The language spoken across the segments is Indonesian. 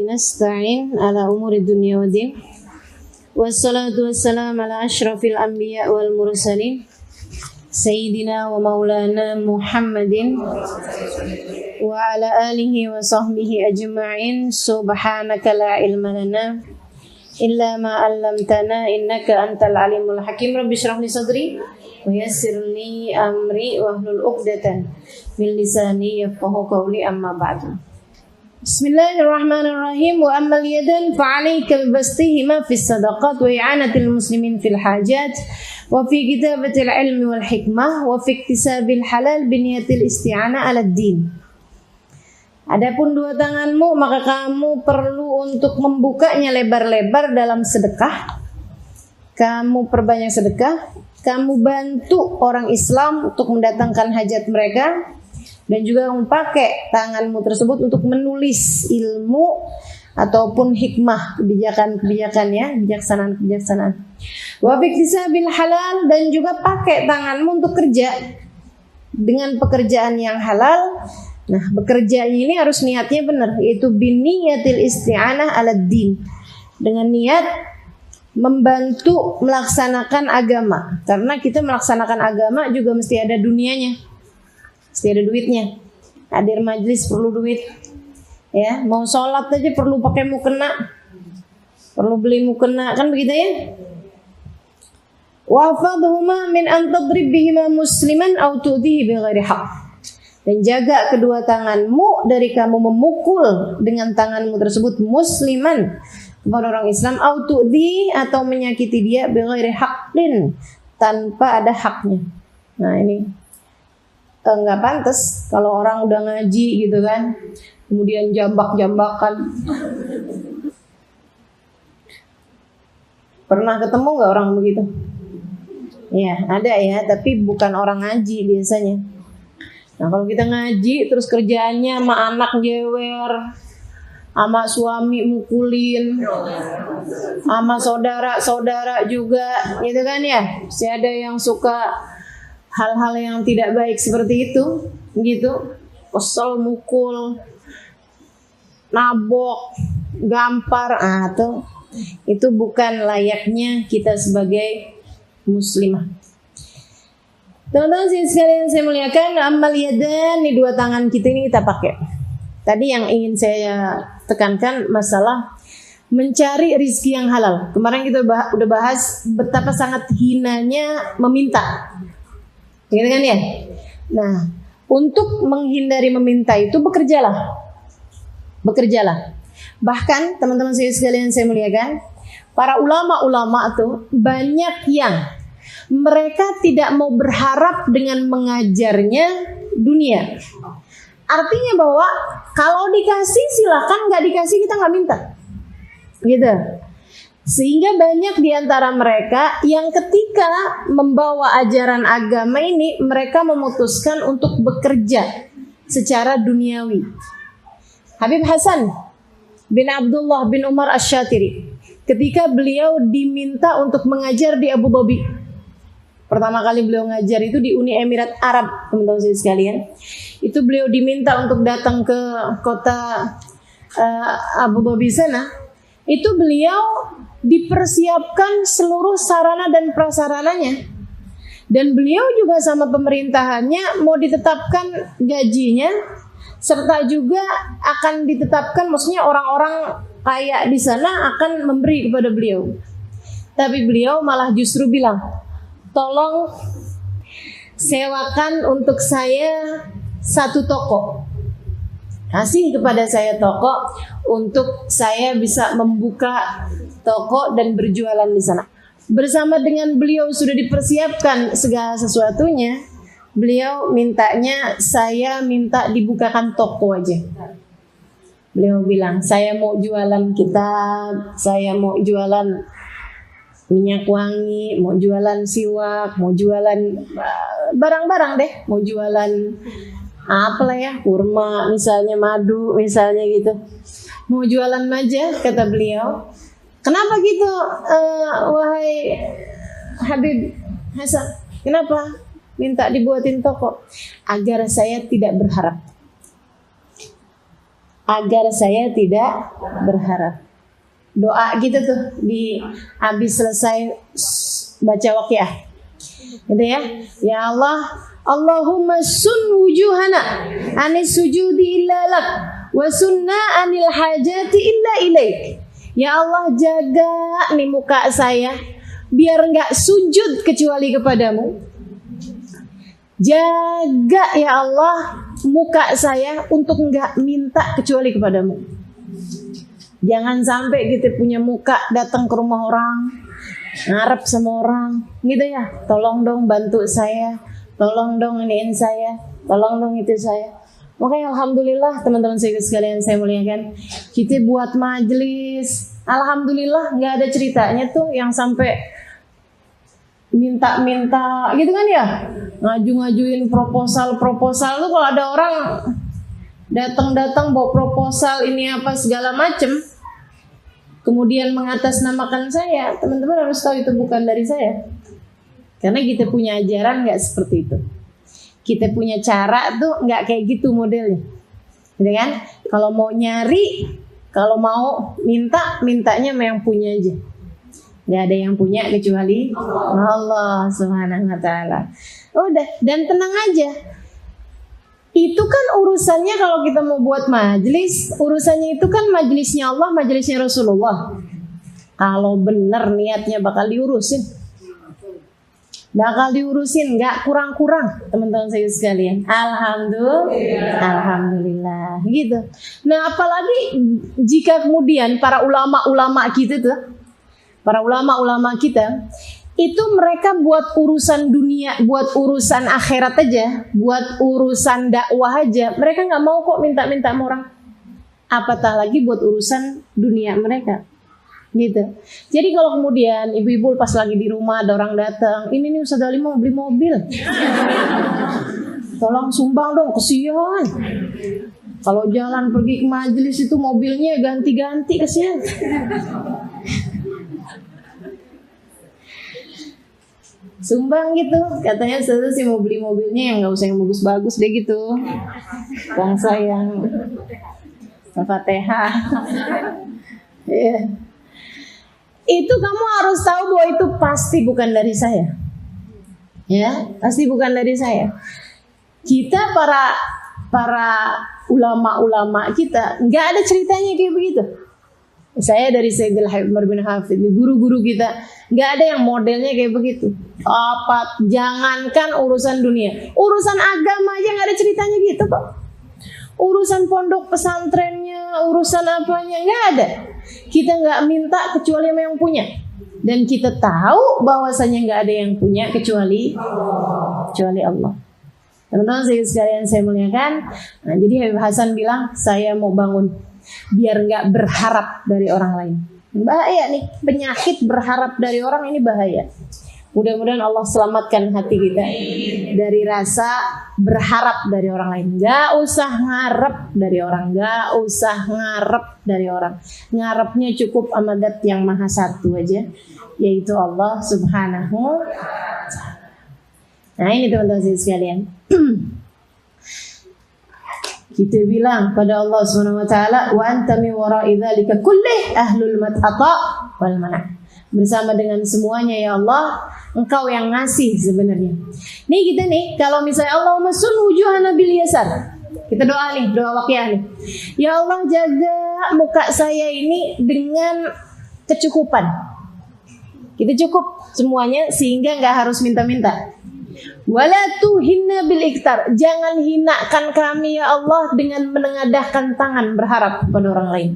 nasta'in ala umuri dunya waddin. Wassalatu wassalamu ala asyrafil anbiya wal mursalin Sayyidina wa maulana Muhammadin wa ala alihi wa sahbihi ajma'in. Subhanaka la ilma lana illa ma 'allamtana innaka antal alimul hakim. Rabbi shrah li sadri wa yassir li amri wahlul 'uqdatan min lisani yafqahu qawli, amma ba'du. Bismillahirrahmanirrahim. Wa ammal yadan fa'alaika bastihima fis sadaqat wa i'anatil muslimin fil hajat wa fi kitabatil ilmi wal hikmah wa fi iktisabil halal biniyatil isti'anah 'alad din. Adapun dua tanganmu, maka kamu perlu untuk membukanya lebar-lebar dalam sedekah. Kamu perbanyak sedekah, kamu bantu orang Islam untuk mendatangkan hajat mereka, dan juga memakai tanganmu tersebut untuk menulis ilmu ataupun hikmah, kebijakan-kebijakan, ya, kebijaksanaan-kebijaksanaan. Wa fiktisabil halal, dan juga pakai tanganmu untuk kerja dengan pekerjaan yang halal. Nah, bekerja ini harus niatnya benar, yaitu biniyatil isti'anah 'alad din, dengan niat membantu melaksanakan agama. Karena kita melaksanakan agama juga mesti ada dunianya. Mesti ada duitnya. Hadir majlis perlu duit, ya. Mau sholat aja perlu pakai mukena, perlu beli mukena, kan begitu ya. Wafadhuma min an tadrib bihima musliman aw tu'dihi bighairi haqq. Dan jaga kedua tanganmu dari kamu memukul dengan tanganmu tersebut musliman kepada orang Islam, aw tu'di, atau menyakiti dia bighairi haqqin, tanpa ada haknya. Nah, ini nggak pantas kalau orang udah ngaji gitu kan, kemudian jambak-jambakan. Pernah ketemu nggak orang begitu? Ya, ada ya, tapi bukan orang ngaji biasanya. Nah, kalau kita ngaji terus kerjaannya sama anak jewer, sama suami mukulin, sama saudara-saudara juga, gitu kan ya. Masih ada yang suka hal-hal yang tidak baik seperti itu, gitu. Kesel, mukul, nabok, gampar, atau itu bukan layaknya kita sebagai muslimah. Teman-teman sekalian saya muliakan, amal yadan, ini dua tangan kita ini kita pakai. Tadi yang ingin saya tekankan masalah mencari rizki yang halal. Kemarin kita udah bahas betapa sangat hinanya meminta, gitu kan ya. Nah, untuk menghindari meminta itu bekerjalah. Bahkan teman-teman sekalian saya muliakan, para ulama-ulama tuh banyak yang mereka tidak mau berharap dengan mengajarnya dunia. Artinya bahwa kalau dikasih silakan, nggak dikasih kita nggak minta, gitu. Sehingga banyak di antara mereka yang ketika membawa ajaran agama ini, mereka memutuskan untuk bekerja secara duniawi. Habib Hasan bin Abdullah bin Umar Asy-Syatiri, ketika beliau diminta untuk mengajar di Abu Dhabi, pertama kali beliau ngajar itu di Uni Emirat Arab, teman-teman sekalian. Itu beliau diminta untuk datang ke kota Abu Dhabi sana. Itu beliau dipersiapkan seluruh sarana dan prasarananya, dan beliau juga sama pemerintahannya mau ditetapkan gajinya, serta juga akan ditetapkan, maksudnya orang-orang kaya di sana akan memberi kepada beliau. Tapi beliau malah justru bilang, tolong sewakan untuk saya satu toko, kasih kepada saya toko untuk saya bisa membuka toko dan berjualan di sana. Bersama dengan beliau sudah dipersiapkan segala sesuatunya, beliau mintanya, saya minta dibukakan toko aja. Beliau bilang, saya mau jualan kitab, saya mau jualan minyak wangi, mau jualan siwak, mau jualan barang-barang deh, mau jualan apalah ya, kurma misalnya, madu misalnya gitu. Mau jualan aja, kata beliau. Kenapa gitu, wahai Habib Hasan? Kenapa minta dibuatin toko? Agar saya tidak berharap. agar saya tidak berharap. Doa gitu tuh di habis selesai baca Waqiah. Gitu ya. Ya Allah, Allahumma sun wujuhana anis sujudi illa lak wa sunna anil hajati illa ilaik. Ya Allah, jaga nih muka saya biar enggak sujud kecuali kepadamu. Jaga ya Allah muka saya untuk enggak minta kecuali kepadamu. Jangan sampai kita punya muka datang ke rumah orang, ngarep sama orang, gitu ya. Tolong dong bantu saya, tolong dong iniin saya, tolong dong itu saya. Makanya alhamdulillah teman-teman saya sekalian saya muliakan, kita buat majelis, alhamdulillah nggak ada ceritanya tuh yang sampai minta-minta gitu kan ya, ngajuin proposal tuh kalau ada orang datang bawa proposal ini apa segala macem, kemudian mengatasnamakan saya, teman-teman harus tahu itu bukan dari saya, karena kita punya ajaran nggak seperti itu, kita punya cara tuh nggak kayak gitu modelnya, gitu kan? Kalau mau nyari, kalau mau mintanya yang punya aja. Gak ada yang punya kecuali Allah Subhanahu wa Ta'ala. Udah, dan tenang aja. Itu kan urusannya kalau kita mau buat majelis, urusannya itu kan majelisnya Allah, majelisnya Rasulullah. Kalau benar niatnya bakal diurusin. Bakal diurusin, gak kurang-kurang teman-teman saya sekalian. Alhamdulillah gitu. Nah apalagi jika kemudian para ulama-ulama kita tuh, para ulama-ulama kita itu mereka buat urusan dunia, buat urusan akhirat aja, buat urusan dakwah aja, mereka nggak mau kok minta-minta sama orang. Apatah lagi buat urusan dunia mereka, gitu. Jadi kalau kemudian ibu-ibu pas lagi di rumah ada orang datang, ini nih Ustaz Ali mau beli mobil, tolong sumbang dong, kesian. Kalau jalan pergi ke majelis itu mobilnya ganti-ganti, kesian. Sumbang gitu, katanya saya sih mau beli mobilnya yang nggak usah yang bagus-bagus deh gitu, bangsa yang Al-Fatihah. Itu kamu harus tahu bahwa itu pasti bukan dari saya, ya pasti bukan dari saya. Kita para ulama-ulama kita nggak ada ceritanya kayak begitu. Saya dari Sayyidil Habib Umar bin Hafid, guru-guru kita nggak ada yang modelnya kayak begitu. Jangankan urusan dunia, urusan agama aja nggak ada ceritanya gitu kok. Urusan pondok pesantrennya, urusan apanya nggak ada. Kita nggak minta kecuali sama yang punya, dan kita tahu bahwasanya nggak ada yang punya kecuali Allah. Teman-teman sekalian saya muliakan. Nah, jadi Habib Hasan bilang saya mau bangun biar nggak berharap dari orang lain. Bahaya nih, penyakit berharap dari orang ini bahaya. Mudah-mudahan Allah selamatkan hati kita dari rasa berharap dari orang lain. Gak usah ngarep dari orang, gak usah ngarep dari orang. Ngarepnya cukup sama Dat yang Maha Satu aja, yaitu Allah Subhanahu wa Ta'ala. Nah ini teman-teman sekalian, kita bilang pada Allah Subhanahu wa Ta'ala, wa anta min wara'i dzalika kulli ahlul mat'ata wal mana'. Bersama dengan semuanya ya Allah, Engkau yang ngasih sebenarnya. Nih kita nih, kalau misalnya Allahumma sun wujuhana bil yasar, kita doa nih, doa Waqiah nih. Ya Allah, jaga muka saya ini dengan kecukupan. Kita cukup semuanya sehingga nggak harus minta-minta. Wala tuhinna bil iktar, jangan hinakan kami ya Allah dengan menengadahkan tangan berharap pada orang lain.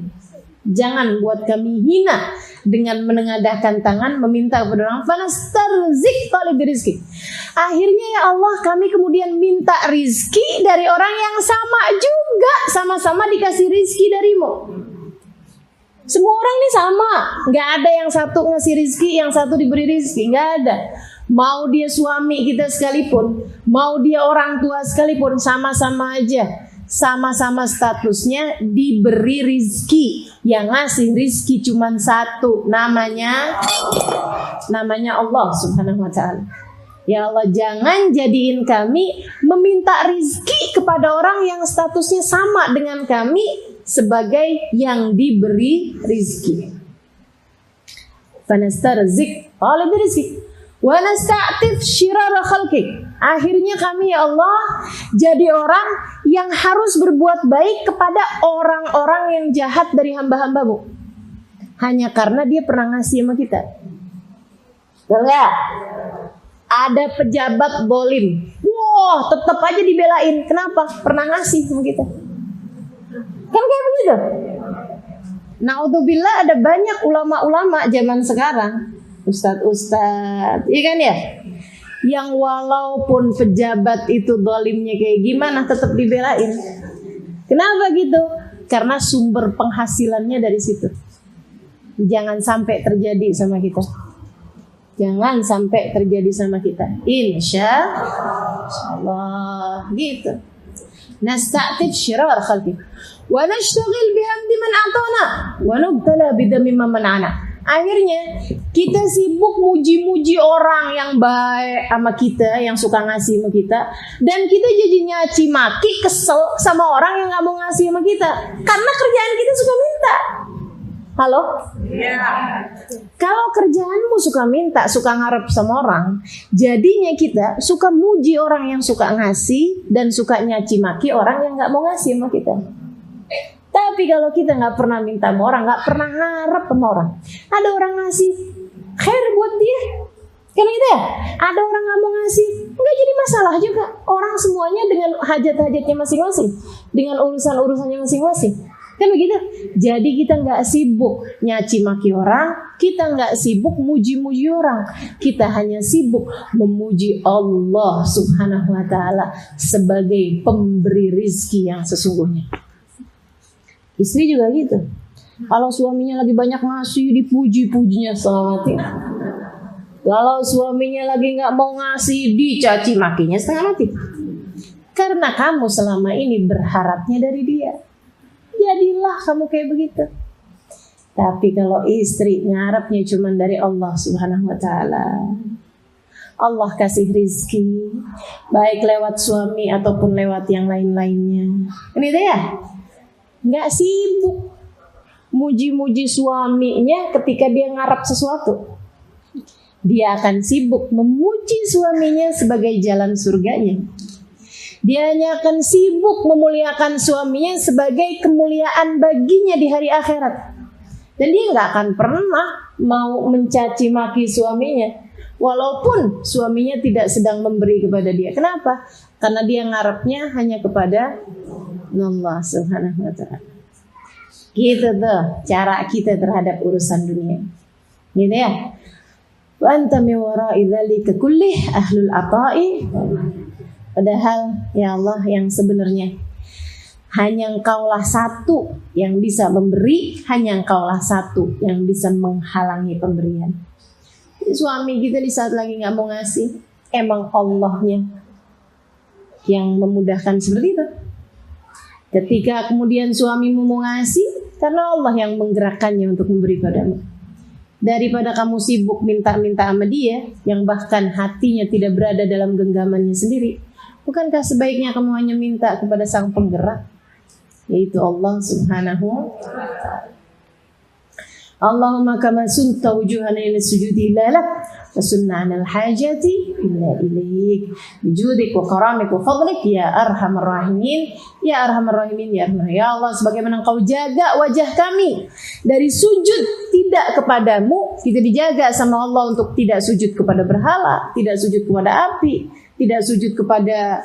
Jangan buat kami hina dengan menengadahkan tangan meminta kepada orang. Fanastarzik talib rizki. Akhirnya ya Allah, kami kemudian minta rizki dari orang yang sama juga, sama-sama dikasih rizki darimu. Semua orang ini sama, nggak ada yang satu ngasih rizki, yang satu diberi rizki, nggak ada. Mau dia suami kita sekalipun, mau dia orang tua sekalipun, sama-sama aja. Sama-sama statusnya diberi rizki. Yang ngasih rizki cuma satu, namanya Allah Subhanahu wa Ta'ala. Ya Allah, jangan jadiin kami meminta rizki kepada orang yang statusnya sama dengan kami, sebagai yang diberi rizki. Fanastarzik talib rizki wa nasta'tif syirara khalqik. Akhirnya kami ya Allah jadi orang yang harus berbuat baik kepada orang-orang yang jahat dari hamba-hambamu, hanya karena dia pernah ngasih sama kita. Betul nggak? Ada pejabat bolim, wah tetap aja dibelain. Kenapa? Pernah ngasih sama kita. Kan kayak begitu. Naudzubillah, ada banyak ulama-ulama zaman sekarang, ustadz-ustadz, iya kan ya, yang walaupun pejabat itu zalimnya kayak gimana tetap dibelain. Kenapa gitu? Karena sumber penghasilannya dari situ. Jangan sampai terjadi sama kita. Jangan sampai terjadi sama kita. Insya Allah gitu. Nasta'tif syirar khalqi wa nashtaghil bihamdi man a'tana wa nubtala bidami man man'ana. Akhirnya kita sibuk muji-muji orang yang baik sama kita, yang suka ngasih sama kita, dan kita jadi nyaci maki, kesel sama orang yang gak mau ngasih sama kita, karena kerjaan kita suka minta. Halo? Iya. Kalau kerjaanmu suka minta, suka ngarep sama orang, jadinya kita suka muji orang yang suka ngasih dan suka nyaci maki orang yang gak mau ngasih sama kita. Tapi kalau kita nggak pernah minta sama orang, nggak pernah ngarep sama orang, ada orang ngasih, khair buat dia, kan gitu ya. Ada orang nggak mau ngasih, nggak jadi masalah juga. Orang semuanya dengan hajat-hajatnya masing-masing, dengan urusan-urusannya masing-masing, kan begitu. Jadi kita nggak sibuk nyaci maki orang, kita nggak sibuk muji-muji orang, kita hanya sibuk memuji Allah Subhanahu Wa Taala sebagai pemberi rizki yang sesungguhnya. Istri juga gitu. Kalau suaminya lagi banyak ngasih, dipuji-pujinya setengah mati. Kalau suaminya lagi nggak mau ngasih, dicaci makinya setengah mati. Karena kamu selama ini berharapnya dari dia. Jadilah kamu kayak begitu. Tapi kalau istri ngarepnya cuma dari Allah Subhanahu Wa Taala, Allah kasih rizki, baik lewat suami ataupun lewat yang lain-lainnya. Ini dia ya. Nggak sibuk muji-muji suaminya ketika dia ngarap sesuatu. Dia akan sibuk memuji suaminya sebagai jalan surganya. Dia hanya akan sibuk memuliakan suaminya sebagai kemuliaan baginya di hari akhirat. Dan dia nggak akan pernah mau mencaci maki suaminya, walaupun suaminya tidak sedang memberi kepada dia. Kenapa? Karena dia ngarapnya hanya kepada Allah Subhanahu Wa Taala. Gitu tuh cara kita terhadap urusan dunia. Gitu ya. Wa anta min wara'i dzalika kullih ahlul ata'i. Padahal ya Allah, yang sebenarnya hanya Engkaulah satu yang bisa memberi, hanya Engkaulah satu yang bisa menghalangi pemberian. Suami kita di saat lagi nggak mau ngasih, emang Allahnya yang memudahkan seperti itu. Ketika kemudian suamimu mau ngasih, karena Allah yang menggerakkannya untuk memberi padamu. Daripada kamu sibuk minta-minta sama dia, yang bahkan hatinya tidak berada dalam genggamannya sendiri, bukankah sebaiknya kamu hanya minta kepada sang penggerak, yaitu Allah Subhanahu wa Ta'ala. Allahumma kama sunta wujuhana ila sujudi illa lak wa sunna 'anil hajati illa ilaik bijudik wa karamik wa fadlik ya arhamar rahimin ya arhamar rahimin ya arhamar. Ya Allah, sebagaimana Engkau jaga wajah kami dari sujud tidak kepadamu, kita dijaga sama Allah untuk tidak sujud kepada berhala, tidak sujud kepada api, tidak sujud kepada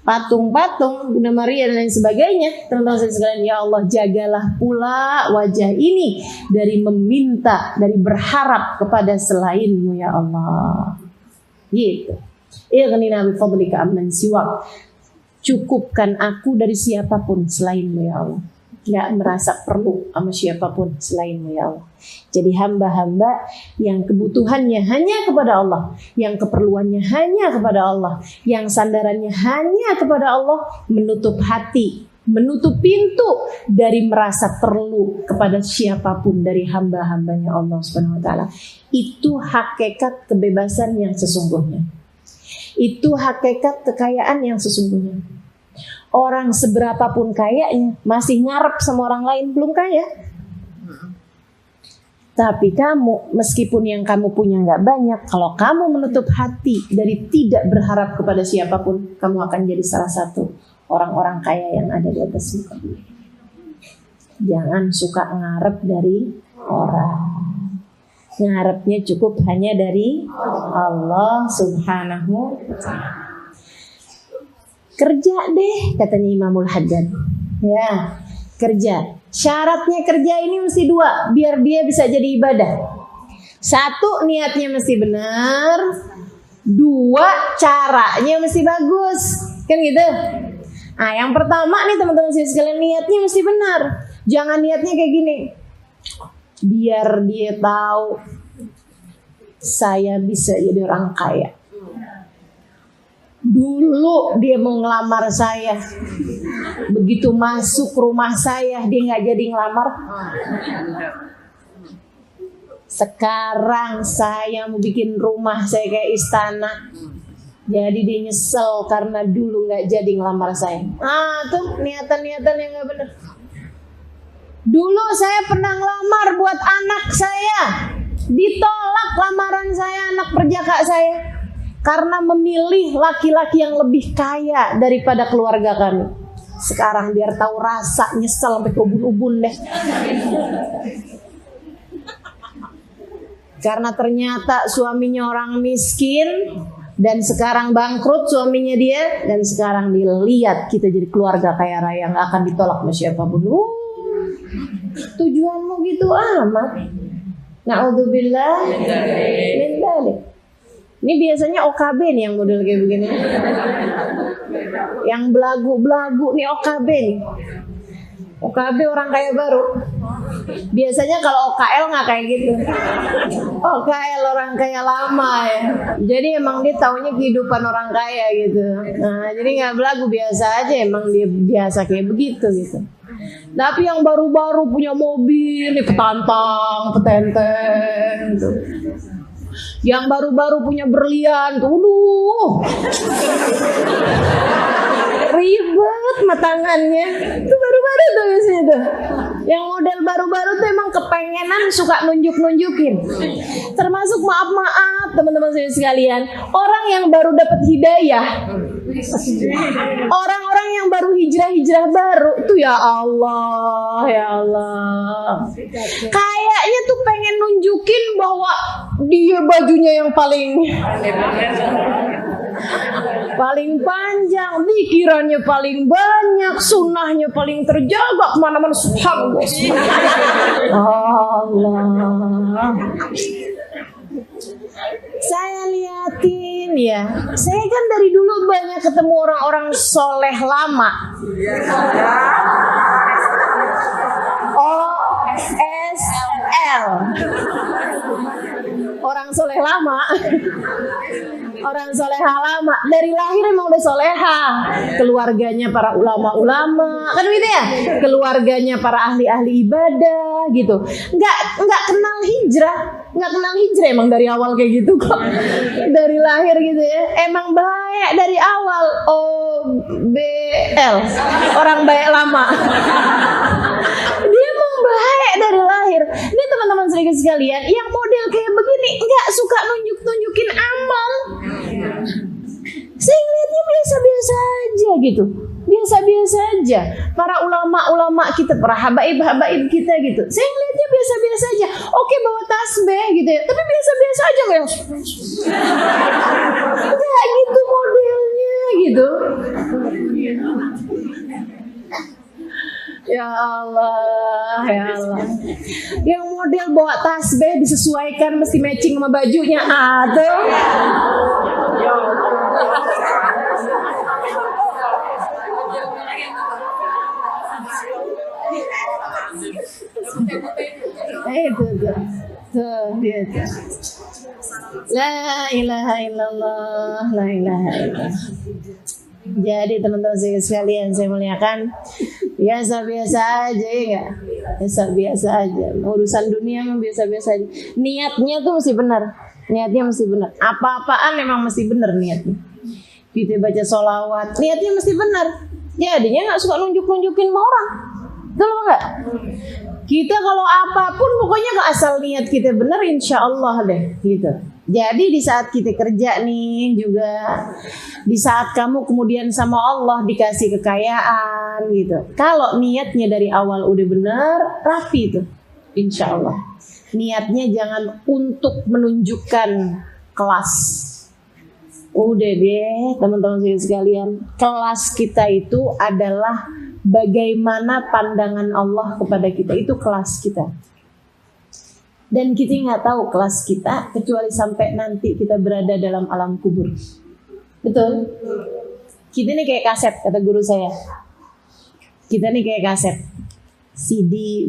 patung-patung, Bunda Maria dan lain sebagainya. Teman-teman sekalian, ya Allah, jagalah pula wajah ini dari meminta, dari berharap kepada selain-Mu ya Allah. Gitu. Ighnina bi fadlika amman siwak. Cukupkan aku dari siapapun selain-Mu ya Allah. Gak merasa perlu sama siapapun selain-Mu ya Allah. Jadi hamba-hamba yang kebutuhannya hanya kepada Allah, yang keperluannya hanya kepada Allah, yang sandarannya hanya kepada Allah, menutup hati, menutup pintu dari merasa perlu kepada siapapun dari hamba-hambanya Allah Subhanahu Wa Taala. Itu hakikat kebebasan yang sesungguhnya. Itu hakikat kekayaan yang sesungguhnya. Orang seberapapun kayanya masih ngarep sama orang lain belum kaya. Tapi kamu, meskipun yang kamu punya nggak banyak, kalau kamu menutup hati dari tidak berharap kepada siapapun, kamu akan jadi salah satu orang-orang kaya yang ada di atas muka bumi. Jangan suka ngarep dari orang. Ngarepnya cukup hanya dari Allah Subhanahu wa Ta'ala. Kerja deh, katanya Imamul Haddad. Ya, kerja. Syaratnya kerja ini mesti 2 biar dia bisa jadi ibadah. 1, niatnya mesti benar. 2, caranya mesti bagus. Kan gitu. Nah, yang pertama nih teman-teman sekalian, niatnya mesti benar. Jangan niatnya kayak gini. Biar dia tahu saya bisa jadi orang kaya. Dulu dia mau ngelamar saya, begitu masuk rumah saya dia nggak jadi ngelamar. Sekarang saya mau bikin rumah saya kayak istana, jadi dia nyesel karena dulu nggak jadi ngelamar saya. Tuh niatan-niatan yang nggak benar. Dulu saya pernah ngelamar buat anak saya, ditolak lamaran saya, anak perjaka saya. Karena memilih laki-laki yang lebih kaya daripada keluarga kami. Sekarang biar tahu rasa nyesel sampai ke ubun-ubun deh. Karena ternyata suaminya orang miskin dan sekarang bangkrut suaminya dia, dan sekarang dilihat kita jadi keluarga kaya raya yang akan ditolak sama siapapun. Tujuanmu gitu amat. Na'udzubillah min dzalik. Ini biasanya OKB nih yang model kayak begini. Yang belagu-belagu nih OKB nih. OKB orang kaya baru. Biasanya kalau OKL nggak kayak gitu. OKL orang kaya lama ya. Jadi emang dia taunya kehidupan orang kaya gitu. Nah, jadi nggak belagu, biasa aja, emang dia biasa kayak begitu gitu. Tapi yang baru-baru punya mobil nih, petantang, petenteng gitu. Yang baru-baru punya berlian tuh, ribet matangannya. Itu baru-baru tuh biasanya tuh. Yang model baru-baru tuh emang kepengenan suka nunjuk-nunjukin. Termasuk maaf-maaf teman-teman saya sekalian, orang yang baru dapat hidayah, orang-orang yang baru hijrah baru tuh, ya Allah, ya Allah, kayaknya tuh pengen nunjukin bahwa dia bajunya yang paling panjang, pikirannya paling banyak, sunnahnya paling terjaga, kemana-mana subhanallah. Allah. Saya liatin ya, saya kan dari dulu banyak ketemu orang-orang soleh lama. OSL, orang soleh lama. Orang soleha lama, dari lahir emang udah soleha. Keluarganya para ulama-ulama, kan gitu ya. Keluarganya para ahli-ahli ibadah gitu. Nggak kenal hijrah emang dari awal kayak gitu kok. Dari lahir gitu ya. Emang baik dari awal. OBL, orang baik lama. Dia emang baik dari lahir. Ini teman-teman sedikit sekalian, yang model kayak begini nggak suka nunjukin amal. Saya ngeliatnya biasa-biasa aja gitu. Biasa-biasa aja. Para ulama-ulama kita, para habaib-habaib kita gitu. Saya ngeliatnya biasa-biasa aja. Oke, bawa tasbih gitu ya. Tapi biasa-biasa aja kayak kayak gitu modelnya gitu. Ya Allah, ya Allah. Yang model bawa tasbih disesuaikan mesti matching sama bajunya. Aduh. Itu tuh dia tuh. La ilaha illallah, la ilaha illallah. Jadi teman-teman sekalian saya muliakan, biasa-biasa aja ya enggak? Biasa-biasa aja. Urusan dunia mah biasa-biasa aja. Niatnya tuh mesti benar. Niatnya mesti benar. Apa-apaan memang mesti benar niatnya. Kita baca sholawat, niatnya mesti benar. Jadinya nggak suka nunjukin sama orang. Betul nggak? Kita kalau apapun pokoknya asal niat kita benar, insya Allah deh gitu. Jadi di saat kita kerja nih juga, di saat kamu kemudian sama Allah dikasih kekayaan gitu. Kalau niatnya dari awal udah benar, rapi tuh, insya Allah. Niatnya jangan untuk menunjukkan kelas. Udah deh teman-teman sekalian, kelas kita itu adalah bagaimana pandangan Allah kepada kita, itu kelas kita. Dan kita nggak tahu kelas kita kecuali sampai nanti kita berada dalam alam kubur. Betul? Kita nih kayak kaset, kata guru saya. Kita nih kayak kaset CD.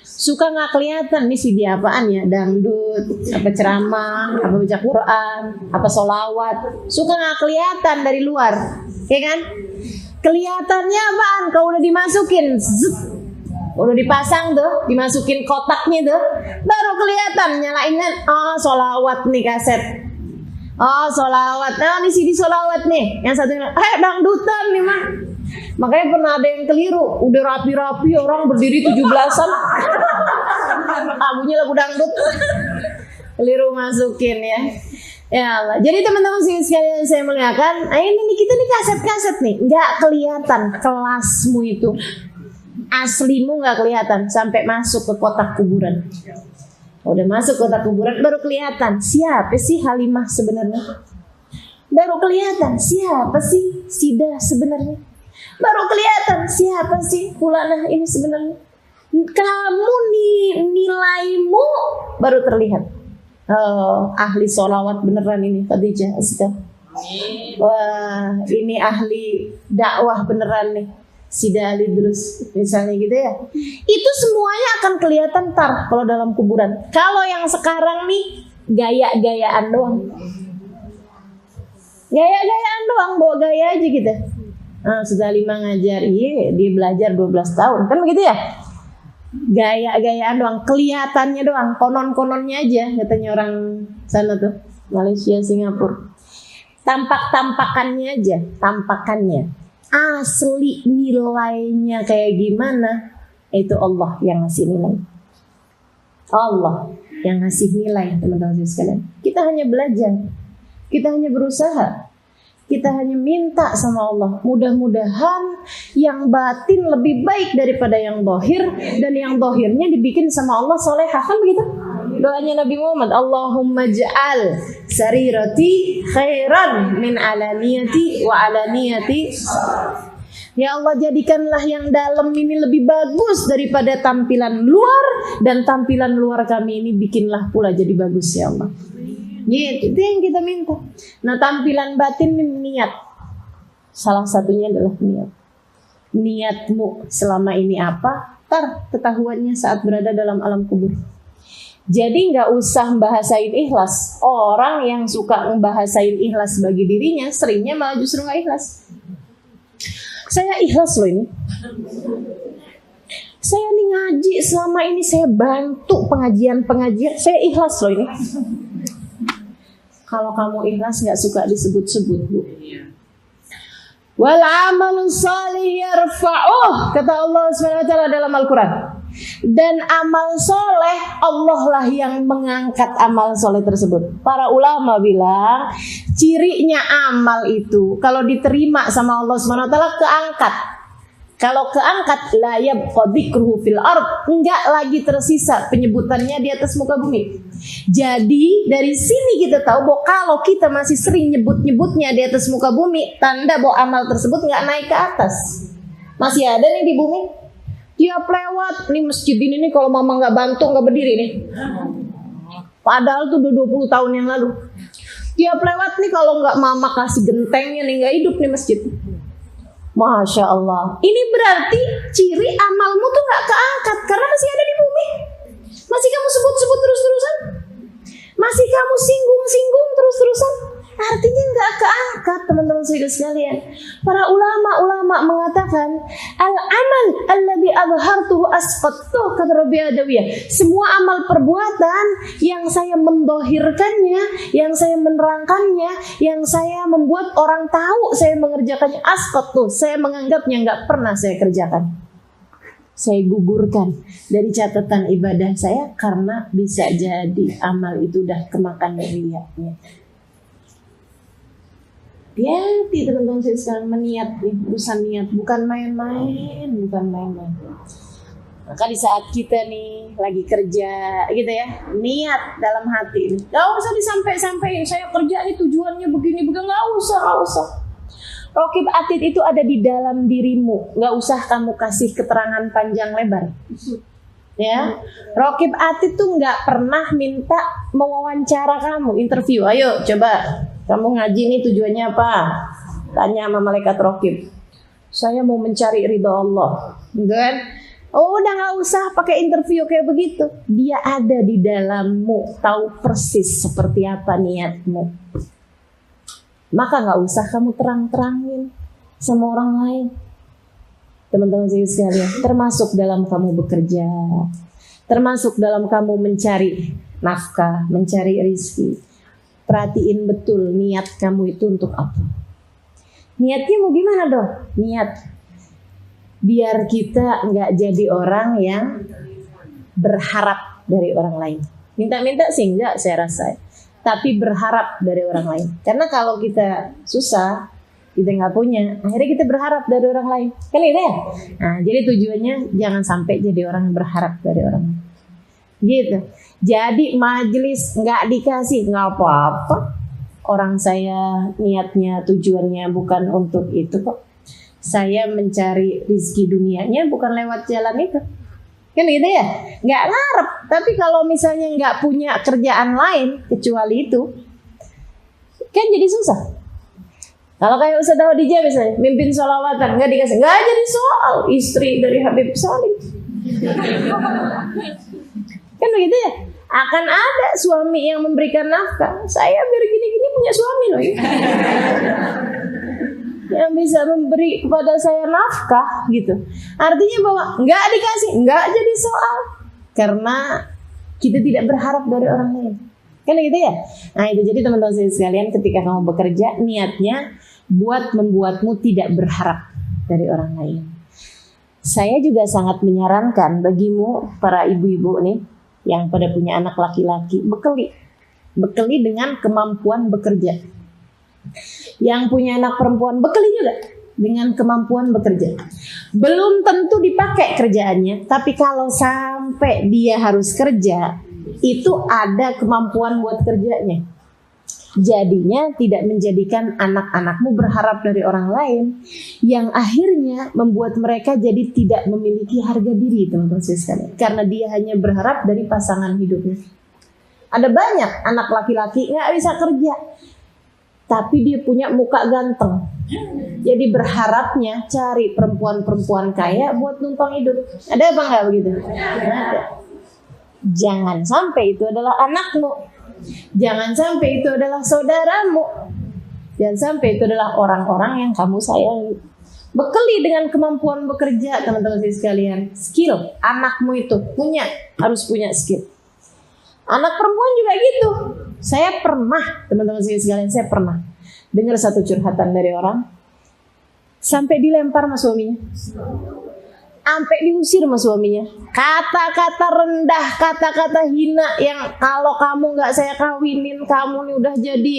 Suka nggak kelihatan nih CD apaan ya? Dangdut, apa ceramah, apa baca Quran, apa solawat. Suka nggak kelihatan dari luar, ya kan? Kelihatannya apaan? Kalau udah dimasukin, udah dipasang tuh, dimasukin kotaknya tuh, baru kelihatan nyalainnya. Oh, solawat nih kaset. Oh, solawat. Nah, ini CD solawat nih. Yang satu dangdutan nih mah. Makanya pernah ada yang keliru, udah rapi-rapi orang berdiri 17-an. Lagunya lagu dangdut. Keliru masukin ya. Ya Allah. Jadi teman-teman sekalian saya muliakan, ini nih kita nih kaset-kaset nih, nggak kelihatan kelasmu itu. Aslimu nggak kelihatan sampai masuk ke kotak kuburan. Udah masuk kotak kuburan baru kelihatan siapa sih Halimah sebenarnya. Baru kelihatan siapa sih Sida sebenarnya. Baru kelihatan siapa sih Fulanah ini sebenarnya. Kamu nih nilaimu baru terlihat. Oh, ahli sholawat beneran ini Khadijah Asita. Wah, ini ahli dakwah beneran nih. Sida Ali Drus misalnya gitu ya. Itu semuanya akan kelihatan tar kalau dalam kuburan. Kalau yang sekarang nih gaya-gayaan doang. Gaya-gayaan doang, bawa gaya aja gitu. Sudah 5 ngajar, iya dia belajar 12 tahun. Kan begitu ya? Gaya-gayaan doang, kelihatannya doang, konon-kononnya aja katanya orang sana tuh, Malaysia, Singapura. Tampak-tampakannya aja, tampakannya. Asli nilainya kayak gimana? Itu Allah yang ngasih nilai. Allah yang ngasih nilai, teman-teman sekalian. Kita hanya belajar, kita hanya berusaha, kita hanya minta sama Allah. Mudah-mudahan yang batin lebih baik daripada yang dohir, dan yang dohirnya dibikin sama Allah solehah, kan begitu? Doanya Nabi Muhammad, Allahumma ja'al sarirati khairan min alaniyati wa alaniyati. Ya Allah, jadikanlah yang dalam ini lebih bagus daripada tampilan luar, dan tampilan luar kami ini bikinlah pula jadi bagus ya Allah. Itu yang kita minta. Nah, tampilan batin ini niat. Salah satunya adalah niat. Niatmu selama ini apa? Tar ketahuannya saat berada dalam alam kubur. Jadi nggak usah bahasain ikhlas. Orang yang suka ngebahasain ikhlas bagi dirinya, seringnya malah justru nggak ikhlas. Saya ikhlas loh ini. Saya nih ngaji selama ini, saya bantu pengajian-pengajian, saya ikhlas loh ini. Kalau kamu ikhlas nggak suka disebut-sebut, Bu. Wal amalu shalih yarfa'uh, kata Allah SWT dalam Al-Quran. Dan amal soleh, Allah lah yang mengangkat amal soleh tersebut. Para ulama bilang cirinya amal itu kalau diterima sama Allah SWT keangkat. Kalau keangkat, la yabqa dzikruhu fil ard, enggak lagi tersisa penyebutannya di atas muka bumi. Jadi dari sini kita tahu bahwa kalau kita masih sering nyebut-nyebutnya di atas muka bumi, tanda bahwa amal tersebut enggak naik ke atas. Masih ada nih di bumi. Tiap lewat nih masjid ini nih, kalau mama nggak bantu nggak berdiri nih. Padahal tuh udah 20 tahun yang lalu. Tiap lewat nih kalau nggak mama kasih gentengnya nih nggak hidup nih masjid. Masya Allah. Ini berarti ciri amalmu tuh nggak keangkat karena masih ada di bumi. Masih kamu sebut-sebut terus-terusan. Masih kamu singgung-singgung terus-terusan. Artinya nggak keangkat, teman-teman sekalian. Para ulama mengatakan al-amal alladzi adhartuhu asqattu, kata Rabi Adawiyah. Semua amal perbuatan yang saya mendohirkannya, yang saya menerangkannya, yang saya membuat orang tahu saya mengerjakannya, asqattu, saya menganggapnya nggak pernah saya kerjakan. Saya gugurkan dari catatan ibadah saya karena bisa jadi amal itu udah kemakan riyanya. Hati teman-teman saya sekarang meniat nih, urusan niat bukan main-main, bukan main-main. Maka di saat kita nih lagi kerja gitu ya, niat dalam hati nih, gak usah disampai-sampai saya kerja nih tujuannya begini, gak usah. Raqib atid itu ada di dalam dirimu, gak usah kamu kasih keterangan panjang lebar. Ya, Raqib atid tuh gak pernah minta mewawancara kamu, interview. Ayo coba. Kamu ngaji nih tujuannya apa? Tanya sama malaikat Raqib. Saya mau mencari ridha Allah. Kan? Oh, udah gak usah pakai interview kayak begitu. Dia ada di dalammu, tahu persis seperti apa niatmu. Maka gak usah kamu terang-terangin sama orang lain. Teman-teman sekalian, termasuk dalam kamu bekerja, termasuk dalam kamu mencari nafkah, mencari rezeki. Perhatiin betul niat kamu itu untuk apa. Niatnya mau gimana dong? Niat biar kita nggak jadi orang yang berharap dari orang lain. Minta-minta sih enggak saya rasa, tapi berharap dari orang lain. Karena kalau kita susah, kita nggak punya, akhirnya kita berharap dari orang lain. Kan gitu ya? Nah, jadi tujuannya jangan sampai jadi orang yang berharap dari orang lain. Gitu. Jadi majelis nggak dikasih nggak apa-apa. Orang saya niatnya tujuannya bukan untuk itu kok. Saya mencari rezeki dunianya bukan lewat jalan itu. Kan gitu ya? Nggak ngarep. Tapi kalau misalnya nggak punya kerjaan lain kecuali itu, kan jadi susah. Kalau kayak Ustaz Hodijah misalnya mimpin sholawatan nggak dikasih, nggak jadi soal istri dari Habib Salim. Kan begitu ya? Akan ada suami yang memberikan nafkah. Saya biar gini-gini punya suami loh ya. Yang bisa memberi kepada saya nafkah gitu. Artinya bahwa nggak dikasih, nggak jadi soal. Karena kita tidak berharap dari orang lain. Kan gitu ya? Nah itu jadi teman-teman sekalian, ketika kamu bekerja, niatnya buat membuatmu tidak berharap dari orang lain. Saya juga sangat menyarankan bagimu para ibu-ibu nih yang pada punya anak laki-laki, bekeli dengan kemampuan bekerja. Yang punya anak perempuan, bekeli juga dengan kemampuan bekerja. Belum tentu dipakai kerjaannya, tapi kalau sampai dia harus kerja, itu ada kemampuan buat kerjanya. Jadinya tidak menjadikan anak-anakmu berharap dari orang lain, yang akhirnya membuat mereka jadi tidak memiliki harga diri, teman-teman sekalian, karena dia hanya berharap dari pasangan hidupnya. Ada banyak anak laki-laki nggak bisa kerja, tapi dia punya muka ganteng, jadi berharapnya cari perempuan-perempuan kaya buat numpang hidup. Ada apa nggak begitu? Ada. Jangan sampai itu adalah anakmu. Jangan sampai itu adalah saudaramu. Jangan sampai itu adalah orang-orang yang kamu sayangi. Bekeli dengan kemampuan bekerja, teman-teman sekalian. Skill, anakmu itu harus punya skill. Anak perempuan juga gitu. Saya pernah, teman-teman sekalian, saya pernah dengar satu curhatan dari orang sampai dilempar sama suaminya. Sampai diusir sama suaminya. Kata-kata rendah, kata-kata hina yang kalau kamu nggak saya kawinin, kamu nih udah jadi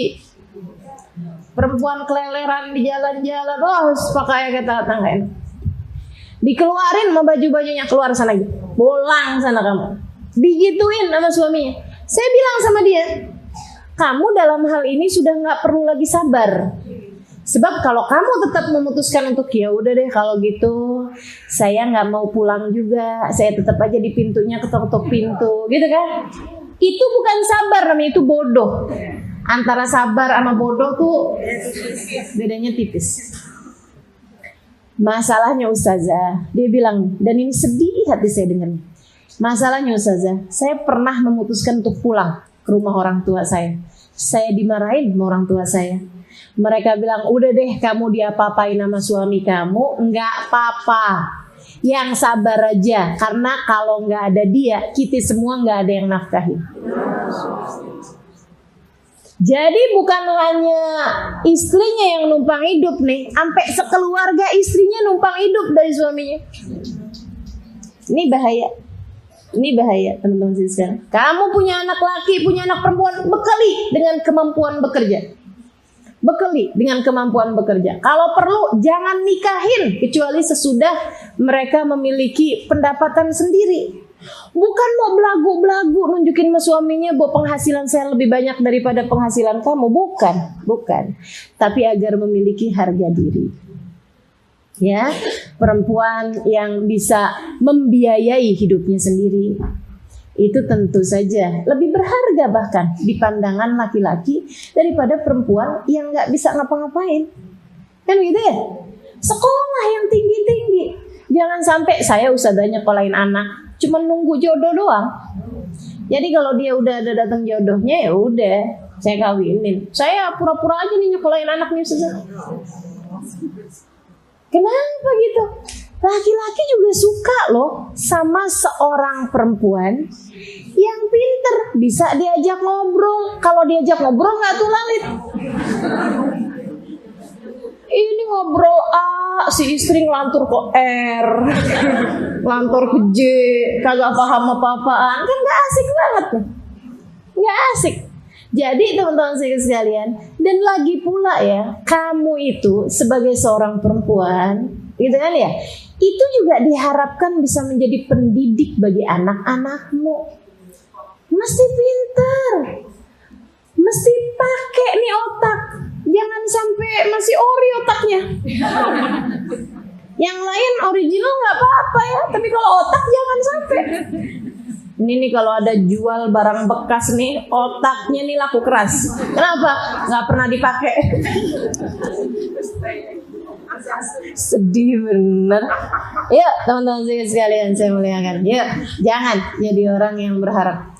perempuan keleleran di jalan-jalan. Oh, pakai kata-kata nggak enak. Dikeluarin sama baju-bajunya, keluar sana gitu. Pulang sana kamu. Digituin sama suaminya. Saya bilang sama dia, kamu dalam hal ini sudah nggak perlu lagi sabar. Sebab kalau kamu tetap memutuskan untuk ya udah deh kalau gitu saya nggak mau pulang juga, saya tetap aja di pintunya ketok-ketok pintu, gitu kan? Itu bukan sabar, namanya itu bodoh. Antara sabar sama bodoh tuh bedanya tipis. Masalahnya Ustazah, dia bilang, dan ini sedih hati saya dengarnya. Masalahnya Ustazah, saya pernah memutuskan untuk pulang ke rumah orang tua saya. Saya dimarahin sama orang tua saya. Mereka bilang, udah deh kamu diapa-apain sama suami kamu, nggak apa-apa. Yang sabar aja, karena kalau nggak ada dia, kita semua nggak ada yang nafkahin. Jadi bukan hanya istrinya yang numpang hidup nih, sampai sekeluarga istrinya numpang hidup dari suaminya. Ini bahaya. Ini bahaya teman-teman sekalian. Kamu punya anak laki, punya anak perempuan, bekali dengan kemampuan bekerja. Bekali dengan kemampuan bekerja. Kalau perlu jangan nikahin kecuali sesudah mereka memiliki pendapatan sendiri. Bukan mau belagu-belagu nunjukin sama suaminya bahwa penghasilan saya lebih banyak daripada penghasilan kamu. Bukan. Tapi agar memiliki harga diri. Ya, perempuan yang bisa membiayai hidupnya sendiri. Itu tentu saja lebih berharga bahkan di pandangan laki-laki daripada perempuan yang nggak bisa ngapa-ngapain. Kan gitu ya? Sekolah yang tinggi-tinggi. Jangan sampai saya usahanya nyekolahin anak, cuma nunggu jodoh doang. Jadi kalau dia udah ada datang jodohnya, ya udah saya kawinin. Saya pura-pura aja nih nyekolahin anaknya Ustaz. Kenapa gitu? Laki-laki juga suka loh sama seorang perempuan yang pinter, bisa diajak ngobrol. Kalau diajak ngobrol nggak tuh lalit. Ini ngobrol A, si istri ngelantur ke R, ngelantur ke J, kagak paham apa-apaan, kan nggak asik banget nih, nggak asik. Jadi teman-teman sekalian, dan lagi pula ya, kamu itu sebagai seorang perempuan, gitu kan ya, itu juga diharapkan bisa menjadi pendidik bagi anak-anakmu. Mesti pintar, mesti pakai nih otak, jangan sampai masih ori otaknya. Yang lain original nggak apa-apa ya, tapi kalau otak jangan sampai. Ini nih kalau ada jual barang bekas nih, otaknya nih laku keras. Kenapa? Nggak pernah dipakai. Sedih bener. Yuk teman-teman sekalian, saya muliakan. Yuk, jangan jadi orang yang berharap.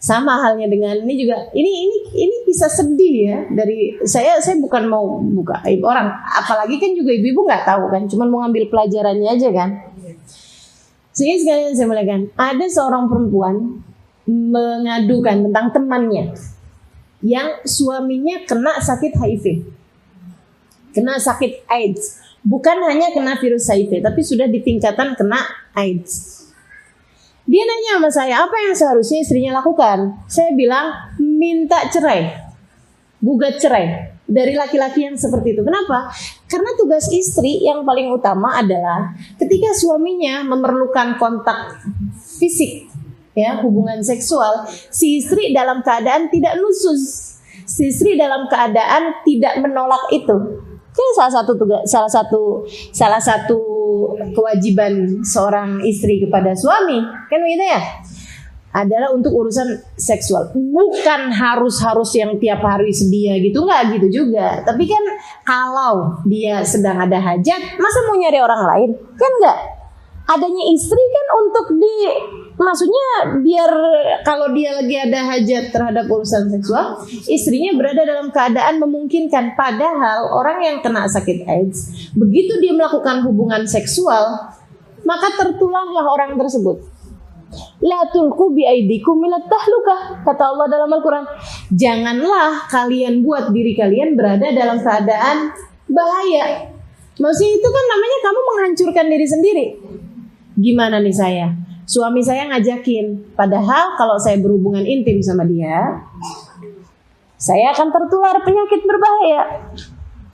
Sama halnya dengan ini juga. Ini bisa sedih ya. Dari saya bukan mau buka aib orang. Apalagi kan juga ibu-ibu nggak tahu kan. Cuman mau ngambil pelajarannya aja kan. Sehingga sekalian saya muliakan, ada seorang perempuan mengadukan tentang temannya yang suaminya kena sakit HIV, kena sakit AIDS. Bukan hanya kena virus HIV, tapi sudah ditingkatan kena AIDS. Dia nanya sama saya, apa yang seharusnya istrinya lakukan? Saya bilang, minta cerai, gugat cerai dari laki-laki yang seperti itu. Kenapa? Karena tugas istri yang paling utama adalah ketika suaminya memerlukan kontak fisik, ya, hubungan seksual, si istri dalam keadaan tidak nusus, si istri dalam keadaan tidak menolak itu. Itu salah satu kewajiban seorang istri kepada suami, kan begitu ya? Adalah untuk urusan seksual. Bukan harus yang tiap hari sedia gitu, nggak gitu juga. Tapi kan kalau dia sedang ada hajat, masa mau nyari orang lain? Kan nggak. Adanya istri kan untuk maksudnya biar kalau dia lagi ada hajat terhadap urusan seksual, istrinya berada dalam keadaan memungkinkan. Padahal orang yang kena sakit AIDS, begitu dia melakukan hubungan seksual, maka tertularlah orang tersebut. La tulqu bi aidikum milat tahlukah, kata Allah dalam Al-Quran. Janganlah kalian buat diri kalian berada dalam keadaan bahaya. Maksudnya itu kan namanya kamu menghancurkan diri sendiri. Gimana nih saya? Suami saya ngajakin, padahal kalau saya berhubungan intim sama dia, saya akan tertular penyakit berbahaya.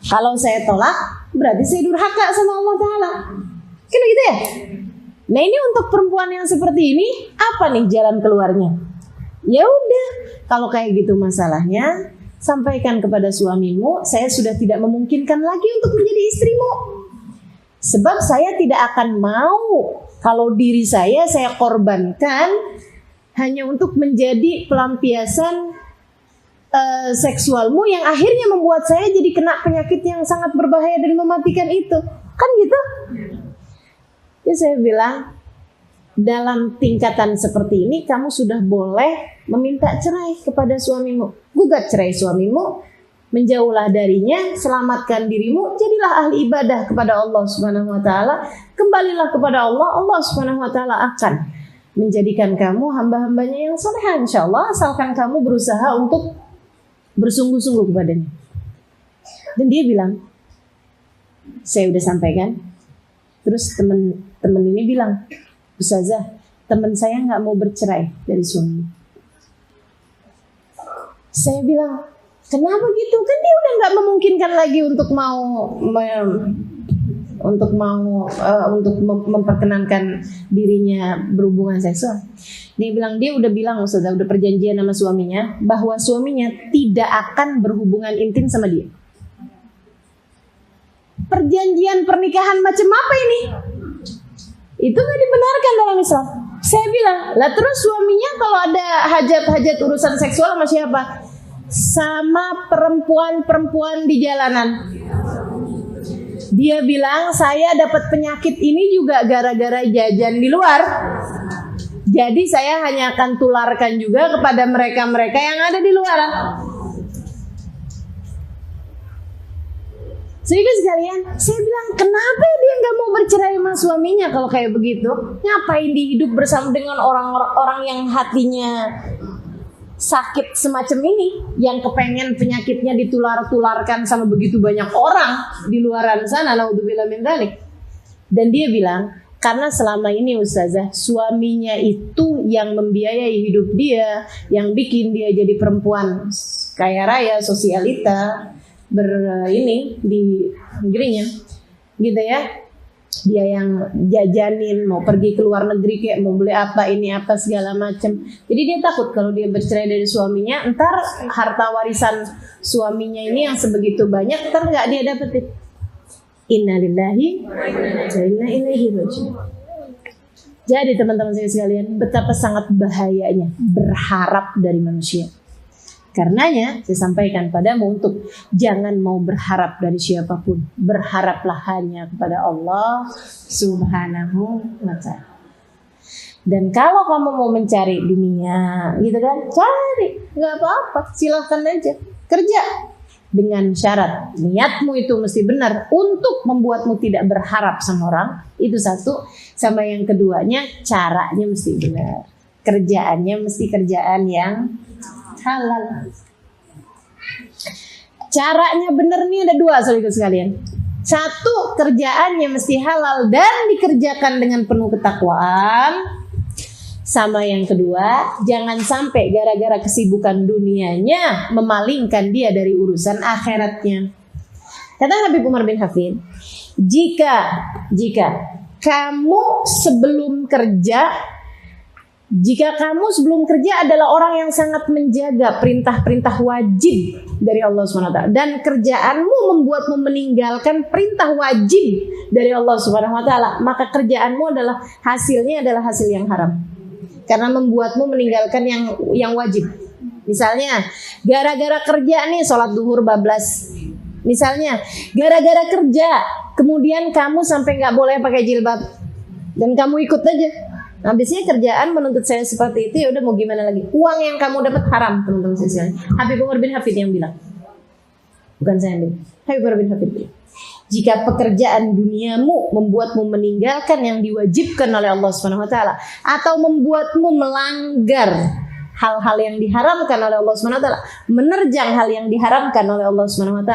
Kalau saya tolak, berarti saya durhaka sama Allah Ta'ala. Kan gitu ya? Nah ini untuk perempuan yang seperti ini, apa nih jalan keluarnya? Ya udah, kalau kayak gitu masalahnya, sampaikan kepada suamimu, saya sudah tidak memungkinkan lagi untuk menjadi istrimu. Sebab saya tidak akan mau kalau diri saya korbankan hanya untuk menjadi pelampiasan seksualmu yang akhirnya membuat saya jadi kena penyakit yang sangat berbahaya dan mematikan itu. Kan gitu? Ya saya bilang, dalam tingkatan seperti ini kamu sudah boleh meminta cerai kepada suamimu. Gugat cerai suamimu, menjauhlah darinya, selamatkan dirimu, jadilah ahli ibadah kepada Allah Subhanahu wa taala. Kembalilah kepada Allah, Allah Subhanahu wa taala akan menjadikan kamu hamba-hambanya yang saleh insyaallah, asalkan kamu berusaha untuk bersungguh-sungguh kepadanya. Dan dia bilang, saya udah sampaikan. Terus teman ini bilang, Ustazah, teman saya nggak mau bercerai dari suami. Saya bilang, kenapa gitu? Kan dia udah nggak memungkinkan lagi untuk memperkenankan dirinya berhubungan seksual. Dia udah bilang Ustazah, udah perjanjian sama suaminya bahwa suaminya tidak akan berhubungan intim sama dia. Perjanjian pernikahan macam apa ini? Itu nggak dibenarkan dalam Islam. Saya bilang, lah terus suaminya kalau ada hajat-hajat urusan seksual sama siapa? Sama perempuan-perempuan di jalanan. Dia bilang, saya dapat penyakit ini juga gara-gara jajan di luar. Jadi saya hanya akan tularkan juga kepada mereka-mereka yang ada di luar. Sehingga sekalian, saya bilang, kenapa dia nggak mau bercerai sama suaminya kalau kayak begitu? Ngapain dia hidup bersama dengan orang-orang yang hatinya sakit semacam ini, yang kepengen penyakitnya ditular-tularkan sama begitu banyak orang di luaran sana, naudzubillah min dzalik. Dan dia bilang, karena selama ini Ustazah, suaminya itu yang membiayai hidup dia, yang bikin dia jadi perempuan kaya raya, sosialita, di negerinya, gitu ya. Dia yang jajanin, mau pergi ke luar negeri kayak mau beli apa, ini apa segala macam. Jadi dia takut kalau dia bercerai dari suaminya, ntar harta warisan suaminya ini yang sebegitu banyak, ntar nggak dia dapetin. Innalillahi wa inna ilaihi raji'un. Jadi teman-teman saya sekalian, betapa sangat bahayanya berharap dari manusia. Karenanya saya sampaikan padamu untuk jangan mau berharap dari siapapun. Berharaplah hanya kepada Allah Subhanahu wa ta'ala. Dan kalau kamu mau mencari dunia, gitu kan, cari, nggak apa-apa, silahkan aja, kerja. Dengan syarat niatmu itu mesti benar untuk membuatmu tidak berharap sama orang, itu satu. Sama yang keduanya, caranya mesti benar. Kerjaannya mesti kerjaan yang halal. Caranya benar nih ada dua, saudara sekalian. Satu, kerjaannya mesti halal dan dikerjakan dengan penuh ketakwaan. Sama yang kedua, jangan sampai gara-gara kesibukan dunianya memalingkan dia dari urusan akhiratnya. Kata Nabi Umar bin Hafid, jika kamu sebelum kerja adalah orang yang sangat menjaga perintah-perintah wajib dari Allah SWT, dan kerjaanmu membuatmu meninggalkan perintah wajib dari Allah SWT, maka kerjaanmu adalah hasilnya adalah hasil yang haram, karena membuatmu meninggalkan yang wajib. Misalnya gara-gara kerja nih sholat duhur bablas, misalnya gara-gara kerja kemudian kamu sampai nggak boleh pakai jilbab dan kamu ikut aja. Nah, biasanya kerjaan menuntut saya seperti itu, ya udah mau gimana lagi? Uang yang kamu dapat haram, teman-teman sekalian. Habib Umar bin Hafid yang bilang, bukan saya yang bilang. Habib Umar bin Hafid bilang, jika pekerjaan duniamu membuatmu meninggalkan yang diwajibkan oleh Allah SWT, atau membuatmu melanggar hal-hal yang diharamkan oleh Allah SWT, menerjang hal yang diharamkan oleh Allah SWT,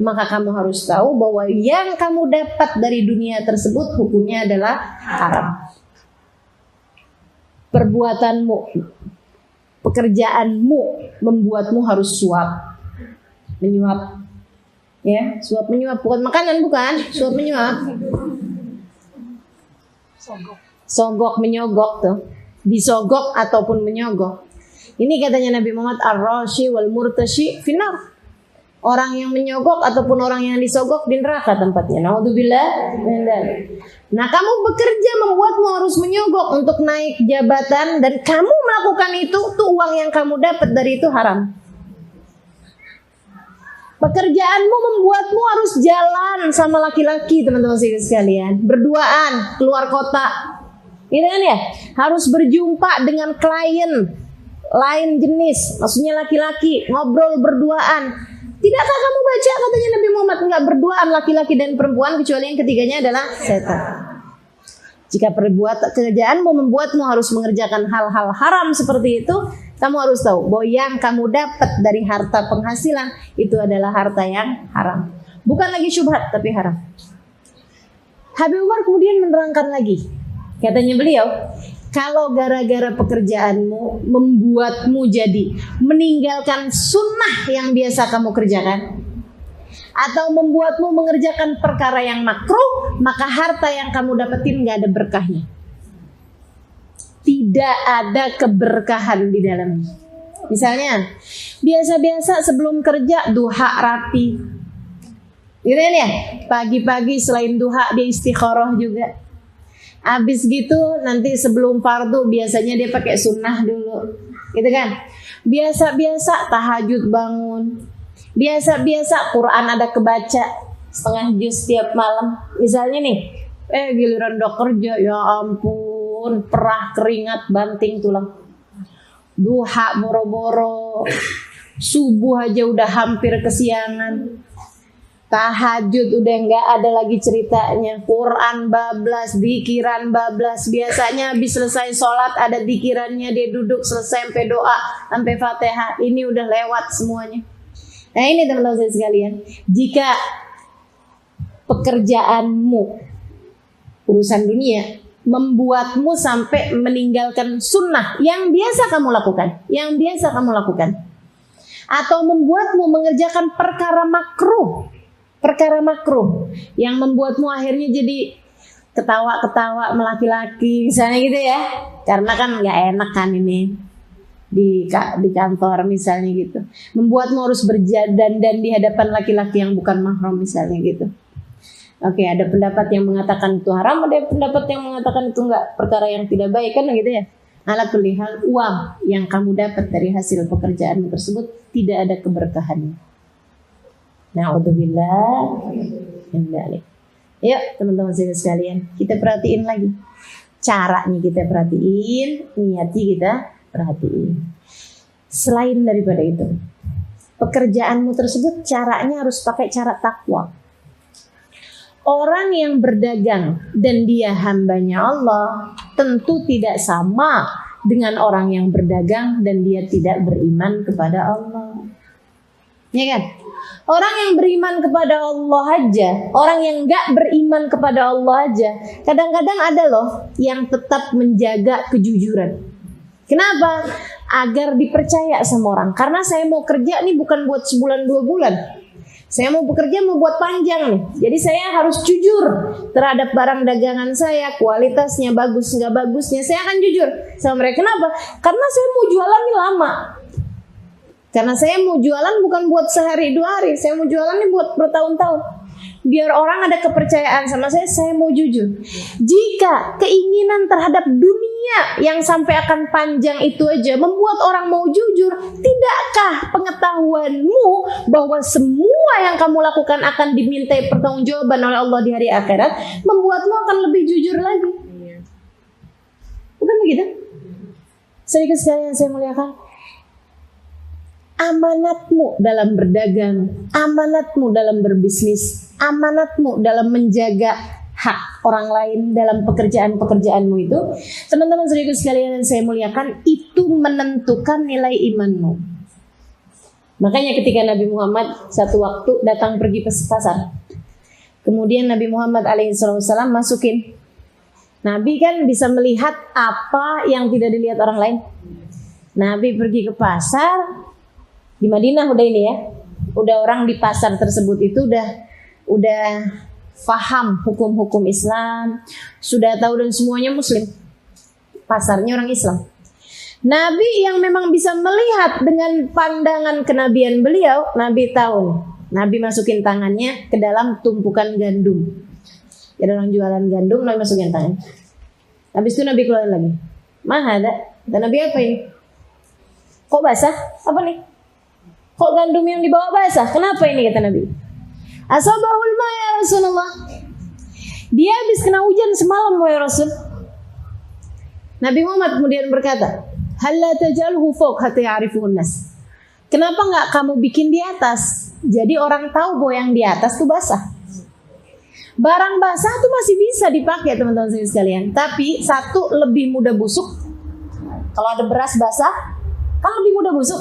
maka kamu harus tahu bahwa yang kamu dapat dari dunia tersebut hukumnya adalah haram. Perbuatanmu, pekerjaanmu membuatmu harus menyuap, ya, suap menyuap, bukan makanan, bukan, suap menyuap, sogok menyogok tuh, disogok ataupun menyogok. Ini katanya Nabi Muhammad, ar-rashi wal murtashi finnar. Orang yang menyogok ataupun orang yang disogok di neraka tempatnya. Naudzubillah min dzalik. Nah, kamu bekerja membuatmu harus menyogok untuk naik jabatan, dan kamu melakukan itu, tuh uang yang kamu dapat dari itu haram. Pekerjaanmu membuatmu harus jalan sama laki-laki, teman-teman sekalian, berduaan, keluar kota. Gitu kan ya? Harus berjumpa dengan klien lain jenis, maksudnya laki-laki, ngobrol berduaan. Tidakkah kamu baca katanya Nabi Muhammad, enggak berduaan laki-laki dan perempuan kecuali yang ketiganya adalah setan. Jika pekerjaanmu membuatmu harus mengerjakan hal-hal haram seperti itu, kamu harus tahu bahwa yang kamu dapat dari harta penghasilan itu adalah harta yang haram. Bukan lagi syubhat tapi haram. Habib Umar kemudian menerangkan lagi. Katanya beliau, kalau gara-gara pekerjaanmu membuatmu jadi meninggalkan sunnah yang biasa kamu kerjakan, atau membuatmu mengerjakan perkara yang makruh, maka harta yang kamu dapetin gak ada berkahnya. Tidak ada keberkahan di dalamnya. Misalnya, biasa-biasa sebelum kerja duha rapi. Gitu kan ya? Pagi-pagi selain duha dia istikharah juga. Habis gitu nanti sebelum fardu biasanya dia pakai sunnah dulu, gitu kan? Biasa-biasa tahajud bangun, biasa-biasa Quran ada kebaca setengah juz setiap malam. Misalnya nih, giliran udah kerja, ya ampun, perah keringat banting tulang. Duha boro-boro, subuh aja udah hampir kesiangan. Tahajud udah nggak ada lagi ceritanya. Quran bablas, dikiran bablas. Biasanya habis selesai sholat ada dikirannya, dia duduk selesai sampai doa, sampai Fatihah. Ini udah lewat semuanya. Nah ini teman-teman saya sekalian, jika pekerjaanmu urusan dunia membuatmu sampai meninggalkan sunnah yang biasa kamu lakukan, atau membuatmu mengerjakan perkara makruh yang membuatmu akhirnya jadi ketawa-ketawa melaki-laki misalnya gitu ya, karena kan nggak enak kan ini di kantor misalnya gitu, membuatmu harus berdandan di hadapan laki-laki yang bukan mahram misalnya gitu. Oke, ada pendapat yang mengatakan itu haram, ada pendapat yang mengatakan itu enggak, perkara yang tidak baik kan gitu ya. Ala kulli hal, uang yang kamu dapat dari hasil pekerjaanmu tersebut tidak ada keberkahannya. Na'udzubillah min dzalik. Yuk teman-teman sekalian, kita perhatiin lagi. Caranya kita perhatiin, niatnya kita perhatiin. Selain daripada itu, pekerjaanmu tersebut caranya harus pakai cara takwa. Orang yang berdagang dan dia hambanya Allah tentu tidak sama dengan orang yang berdagang dan dia tidak beriman kepada Allah. Ya kan? Orang yang beriman kepada Allah aja, orang yang gak beriman kepada Allah aja, kadang-kadang ada loh yang tetap menjaga kejujuran. Kenapa? Agar dipercaya sama orang. Karena saya mau kerja nih bukan buat sebulan 2 bulan. Saya mau bekerja mau buat panjang nih. Jadi saya harus jujur terhadap barang dagangan saya, kualitasnya bagus nggak bagusnya. Saya akan jujur sama mereka. Kenapa? Karena saya mau jualan nih lama. Karena saya mau jualan bukan buat sehari 2 hari. Saya mau jualan nih buat bertahun-tahun. Biar orang ada kepercayaan sama saya mau jujur. Jika keinginan terhadap dunia yang sampai akan panjang itu aja membuat orang mau jujur, tidakkah pengetahuanmu bahwa semua yang kamu lakukan akan dimintai pertanggungjawaban oleh Allah di hari akhirat, membuatmu akan lebih jujur lagi? Bukan begitu? Sedikit sekali yang saya muliakan, amanatmu dalam berdagang, amanatmu dalam berbisnis, amanatmu dalam menjaga hak orang lain dalam pekerjaan-pekerjaanmu itu, teman-teman saudaraku sekalian yang saya muliakan, itu menentukan nilai imanmu. Makanya ketika Nabi Muhammad satu waktu datang pergi ke pasar, kemudian Nabi Muhammad alaihissalam masukin. Nabi kan bisa melihat apa yang tidak dilihat orang lain. Nabi pergi ke pasar di Madinah, udah ini ya, udah orang di pasar tersebut itu udah faham hukum-hukum Islam, sudah tahu dan semuanya muslim. Pasarnya orang Islam. Nabi yang memang bisa melihat dengan pandangan kenabian beliau, Nabi tahu. Nabi masukin tangannya ke dalam tumpukan gandum. Ada orang jualan gandum, Nabi masukin tangan. Habis itu Nabi keluar lagi. Mahada, dan Nabi apa ini? Kok basah? Apa nih? Kok gandum yang dibawa basah? Kenapa ini, kata Nabi? Asabahul ma ya Rasulullah. Dia habis kena hujan semalam ya Rasul. Nabi Muhammad kemudian berkata, "Halla tajalhu fawq hatta ya'rifuhun nas." Kenapa nggak kamu bikin di atas? Jadi orang tahu bahwa yang di atas tuh basah. Barang basah tuh masih bisa dipakai teman-teman sekalian. Tapi satu, lebih mudah busuk. Kalau ada beras basah, kan lebih mudah busuk.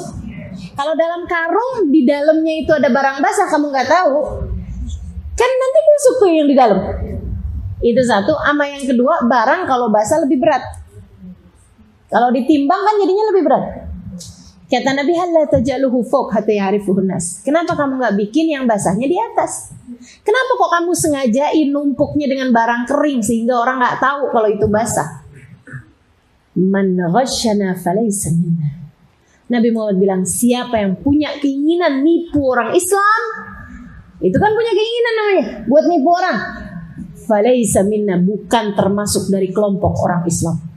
Kalau dalam karung di dalamnya itu ada barang basah, kamu nggak tahu, kan nanti busuk tuh yang di dalam. Itu satu. Sama yang kedua, barang kalau basah lebih berat. Kalau ditimbang kan jadinya lebih berat. Kata Nabi, "Halla tajaluhu fawq hatta ya'rifuhun nas." Kenapa kamu nggak bikin yang basahnya di atas? Kenapa kok kamu sengajain numpuknya dengan barang kering sehingga orang nggak tahu kalau itu basah? Man ghasyana falaysa minna. Nabi Muhammad bilang, siapa yang punya keinginan nipu orang Islam, itu kan punya keinginan namanya buat nipu orang. Falaysa minna, bukan termasuk dari kelompok orang Islam.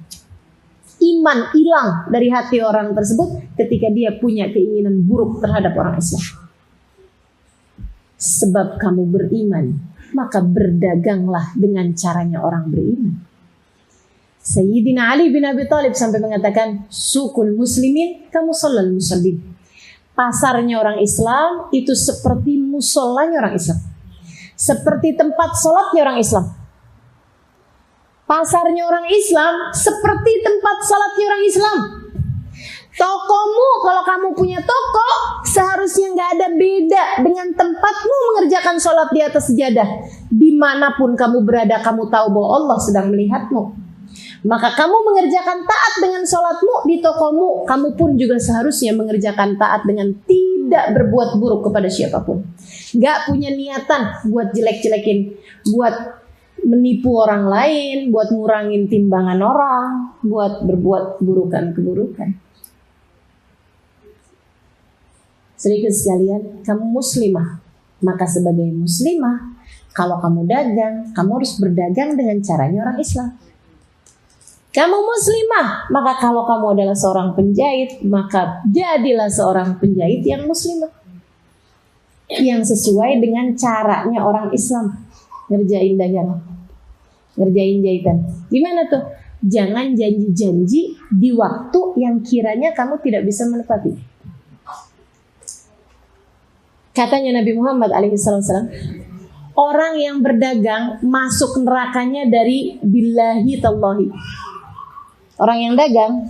Iman hilang dari hati orang tersebut ketika dia punya keinginan buruk terhadap orang Islam. Sebab kamu beriman, maka berdaganglah dengan caranya orang beriman. Sayyidina Ali bin Abi Thalib sampai mengatakan, "Sukul muslimin kamu sholal musallin." Pasarnya orang Islam itu seperti musolanya orang Islam, seperti tempat sholatnya orang Islam. Pasarnya orang Islam seperti tempat salatnya orang Islam. Tokomu, kalau kamu punya toko, seharusnya nggak ada beda dengan tempatmu mengerjakan sholat di atas sejadah. Dimanapun kamu berada, kamu tahu bahwa Allah sedang melihatmu. Maka kamu mengerjakan taat dengan sholatmu di tokomu, kamu pun juga seharusnya mengerjakan taat dengan tidak berbuat buruk kepada siapapun. Nggak punya niatan buat jelek-jelekin, buat menipu orang lain, buat ngurangin timbangan orang, buat berbuat keburukan. Sedikit sekalian, kamu muslimah, maka sebagai muslimah, kalau kamu dagang, kamu harus berdagang dengan caranya orang Islam. Kamu muslimah, maka kalau kamu adalah seorang penjahit, maka jadilah seorang penjahit yang muslimah, yang sesuai dengan caranya orang Islam ngerjain dagangan, ngerjain jahitan. Gimana tuh? Jangan janji-janji di waktu yang kiranya kamu tidak bisa menepati. Katanya Nabi Muhammad alaihissalam, orang yang berdagang masuk nerakanya dari billahi tallahi. Orang yang dagang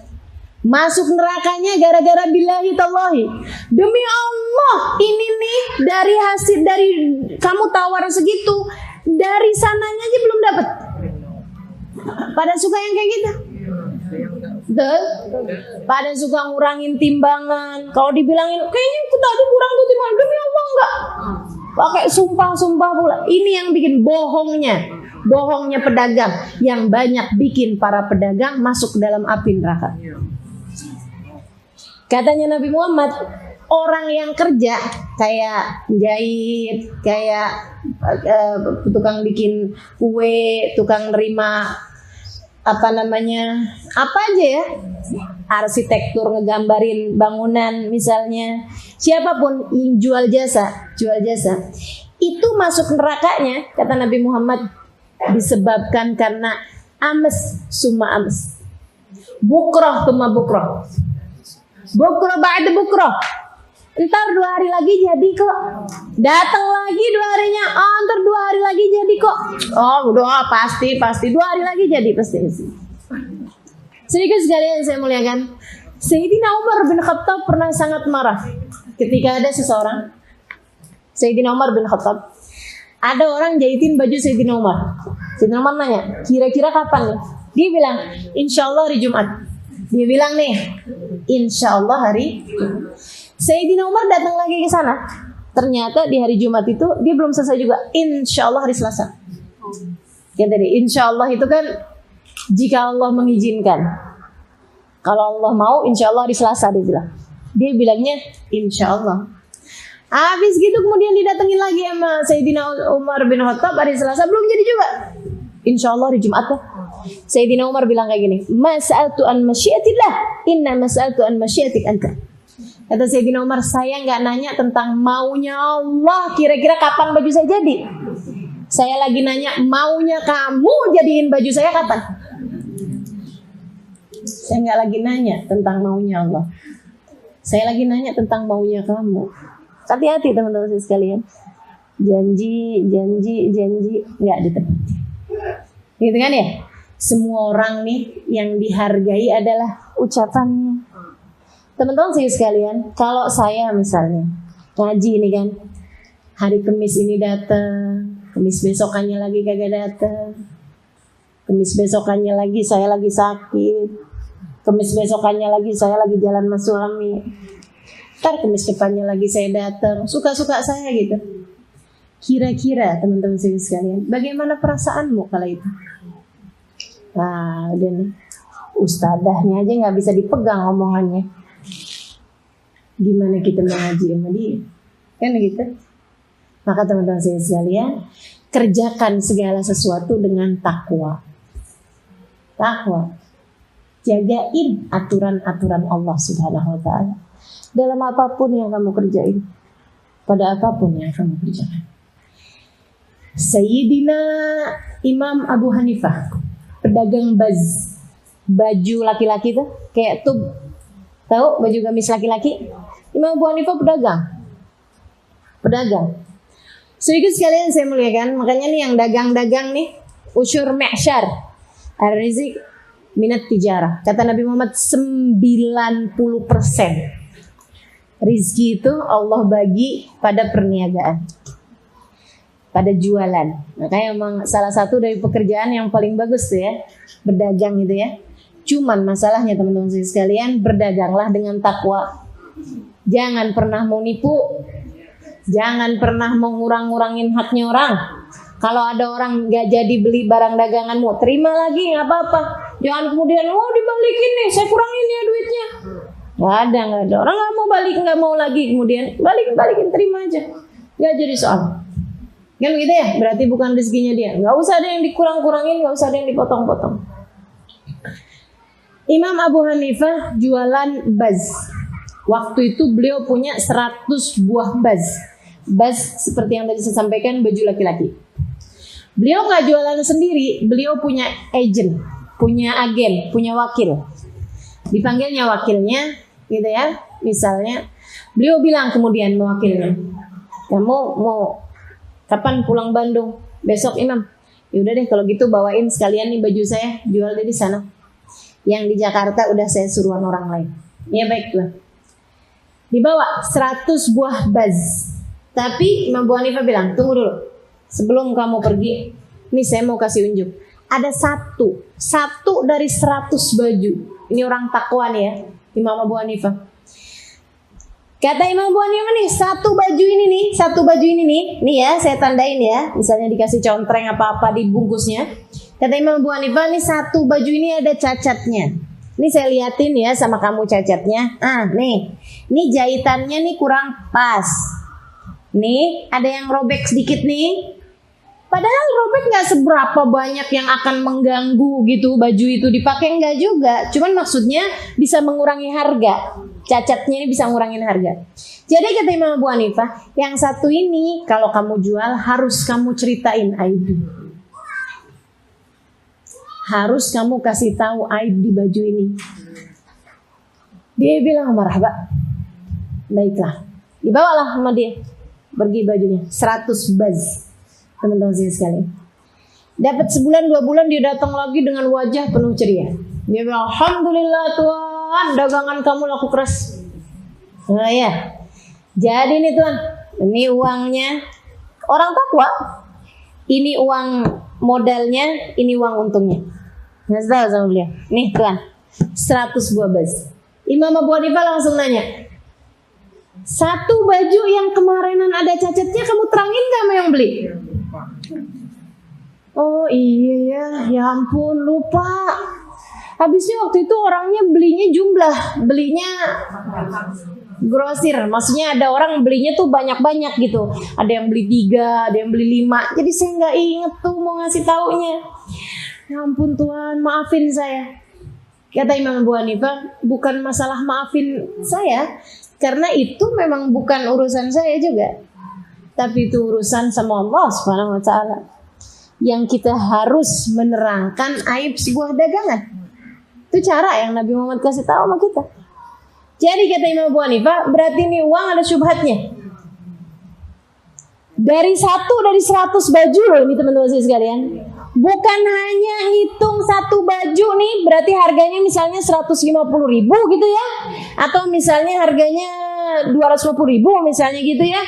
masuk nerakanya gara-gara billahi tallahi. Demi Allah, ini nih dari hasil dari kamu tawar segitu, dari sananya aja belum dapat. Pada suka yang kayak gitu. Betul? Pada suka ngurangin timbangan. Kalau dibilangin kayaknya aku tadi kurang tuh timbangan, demi Allah enggak. Pakai sumpah-sumpah pula. Ini yang bikin bohongnya pedagang, yang banyak bikin para pedagang masuk ke dalam api neraka. Katanya Nabi Muhammad, orang yang kerja kayak jahit, kayak tukang bikin kue, tukang nerima apa aja ya, arsitektur ngegambarin bangunan misalnya, siapapun yang jual jasa itu masuk nerakanya, kata Nabi Muhammad, disebabkan karena ames summa ames, bukroh tuma bukroh, bukroh ba'da bukroh. Ntar 2 hari lagi jadi kok. Datang lagi 2 harinya, oh ntar 2 hari lagi jadi kok. Oh udah pasti 2 hari lagi jadi pasti. Sedikit sekali yang saya muliakan, Sayyidina Umar bin Khattab pernah sangat marah ketika ada seseorang. Sayyidina Umar bin Khattab, ada orang jahitin baju Sayyidina Umar. Sayyidina Umar nanya, kira-kira kapan nih? Dia bilang, insyaallah hari Jumat. Dia bilang nih, insyaallah hari Jumat. Sayyidina Umar datang lagi ke sana. Ternyata di hari Jumat itu dia belum selesai juga. Insyaallah hari Selasa. Ya tadi, insyaallah itu kan jika Allah mengizinkan. Kalau Allah mau, insyaallah hari Selasa dia bilang. Dia bilangnya insyaallah. Habis gitu kemudian didatengin lagi sama Sayyidina Umar bin Khattab hari Selasa, belum jadi juga. Insyaallah hari Jumat tuh. Sayyidina Umar bilang kayak gini, mas'altu an masyiatillah, inna mas'altu an masyiatik anta. Kata Sayyidina Umar, saya nggak nanya tentang maunya Allah, kira-kira kapan baju saya jadi. Saya lagi nanya maunya kamu jadiin baju saya kapan. Saya nggak lagi nanya tentang maunya Allah. Saya lagi nanya tentang maunya kamu. Hati-hati teman-teman sekalian. Janji nggak ditepati. Gitu kan ya? Semua orang nih yang dihargai adalah ucapannya. Teman-teman sekalian, kalau saya misalnya ngaji ini kan, hari Kamis ini datang, Kamis besokannya lagi kagak datang, Kamis besokannya lagi saya lagi sakit, Kamis besokannya lagi saya lagi jalan sama suami, ntar Kamis depannya lagi saya datang, suka-suka saya gitu. Kira-kira teman-teman sekalian, bagaimana perasaanmu kala itu? Nah, dan ustadahnya aja nggak bisa dipegang omongannya. Gimana kita mengaji sama dia? Kan gitu. Maka teman-teman sekalian, kerjakan segala sesuatu dengan takwa. Takwa. Jagain aturan-aturan Allah Subhanahu wa taala dalam apapun yang kamu kerjain. Pada apapun yang kamu kerjakan. Sayyidina Imam Abu Hanifah, pedagang baju laki-laki tuh, kayak tub, tahu baju gamis laki-laki? Imam Abu Hanifah pedagang. Sedikit sekalian saya muliakan, makanya nih yang dagang-dagang nih, usyur mi'syar, ar-rizq minat tijarah. Kata Nabi Muhammad 90% rizki itu Allah bagi pada perniagaan, pada jualan. Makanya emang salah satu dari pekerjaan yang paling bagus tuh ya, berdagang gitu ya. Cuman masalahnya teman-teman sekalian, berdaganglah dengan takwa. Jangan pernah mau nipu, jangan pernah mau ngurang-ngurangin haknya orang. Kalau ada orang gak jadi beli barang daganganmu, terima lagi gak apa-apa. Jangan kemudian, oh dibalikin nih, saya kurangin ya duitnya. Gak ada. Orang gak mau balik, gak mau lagi kemudian balikin, terima aja. Gak jadi soal. Kan begitu ya, berarti bukan rezekinya dia. Gak usah ada yang dikurang-kurangin, gak usah ada yang dipotong-potong. Imam Abu Hanifah jualan baz. Waktu itu beliau punya 100 buah baz. Baz seperti yang tadi saya sampaikan, baju laki-laki. Beliau gak jualan sendiri, beliau punya agent, punya agen, punya wakil. Dipanggilnya wakilnya, gitu ya. Misalnya, beliau bilang kemudian mewakilnya, kamu mau kapan pulang Bandung? Besok Imam. Yaudah deh kalau gitu bawain sekalian nih baju saya, jual deh di sana. Yang di Jakarta udah saya suruhan orang lain. Ya baiklah. Dibawa 100 buah baz. Tapi Imam Abu Hanifah bilang, tunggu dulu. Sebelum kamu pergi, nih saya mau kasih unjuk. Ada satu dari 100 baju. Ini orang takwa nih ya, Imam Abu Hanifah. Kata Imam Abu Hanifah nih, satu baju ini nih ya, saya tandain ya. Misalnya dikasih contreng apa-apa di bungkusnya. Kata Imam Abu Hanifah nih, satu baju ini ada cacatnya. Ini saya liatin ya sama kamu cacatnya. Nih jahitannya nih kurang pas. Nih ada yang robek sedikit nih. Padahal robek nggak seberapa banyak yang akan mengganggu gitu baju itu dipakai, nggak juga. Cuman maksudnya bisa mengurangi harga. Cacatnya ini bisa ngurangin harga. Jadi kata Imam Abu Hanifah, yang satu ini kalau kamu jual harus kamu ceritain aib. Harus kamu kasih tahu aib di baju ini. Dia bilang marhaba. Baiklah. Dibawalah sama dia. Pergi bajunya 100 baz. Teman-teman sekalian. Dapat sebulan 2 bulan dia datang lagi dengan wajah penuh ceria. Dia bilang, alhamdulillah Tuhan, dagangan kamu laku keras. Nah ya. Jadi nih Tuhan, ini uangnya orang takwa. Ini uang modalnya, ini uang untungnya. Nggak tahu sama beliau. Nih Tuhan, 100 buah baz. Imam Abu Hanifah langsung nanya, satu baju yang kemarinan ada cacatnya kamu terangin gak sama yang beli? Oh iya ya ampun lupa. Habisnya waktu itu orangnya belinya jumlah, belinya grosir, maksudnya ada orang belinya tuh banyak-banyak gitu. Ada yang beli 3, ada yang beli 5. Jadi saya nggak inget tuh mau ngasih taunya. Ya ampun Tuhan, maafin saya. Kata Imam Abu Hanifah, bukan masalah maafin saya, karena itu memang bukan urusan saya juga. Tapi itu urusan sama Allah Subhanahu wa taala. Yang kita harus menerangkan aib sebuah dagangan. Itu cara yang Nabi Muhammad kasih tahu sama kita. Jadi kata Imam Abu Hanifah, berarti ini uang ada syubhatnya. Dari 100 baju loh ini teman-teman sekalian. Bukan hanya hitung satu baju nih, berarti harganya misalnya 150.000 gitu ya. Atau misalnya harganya 250.000 misalnya gitu ya.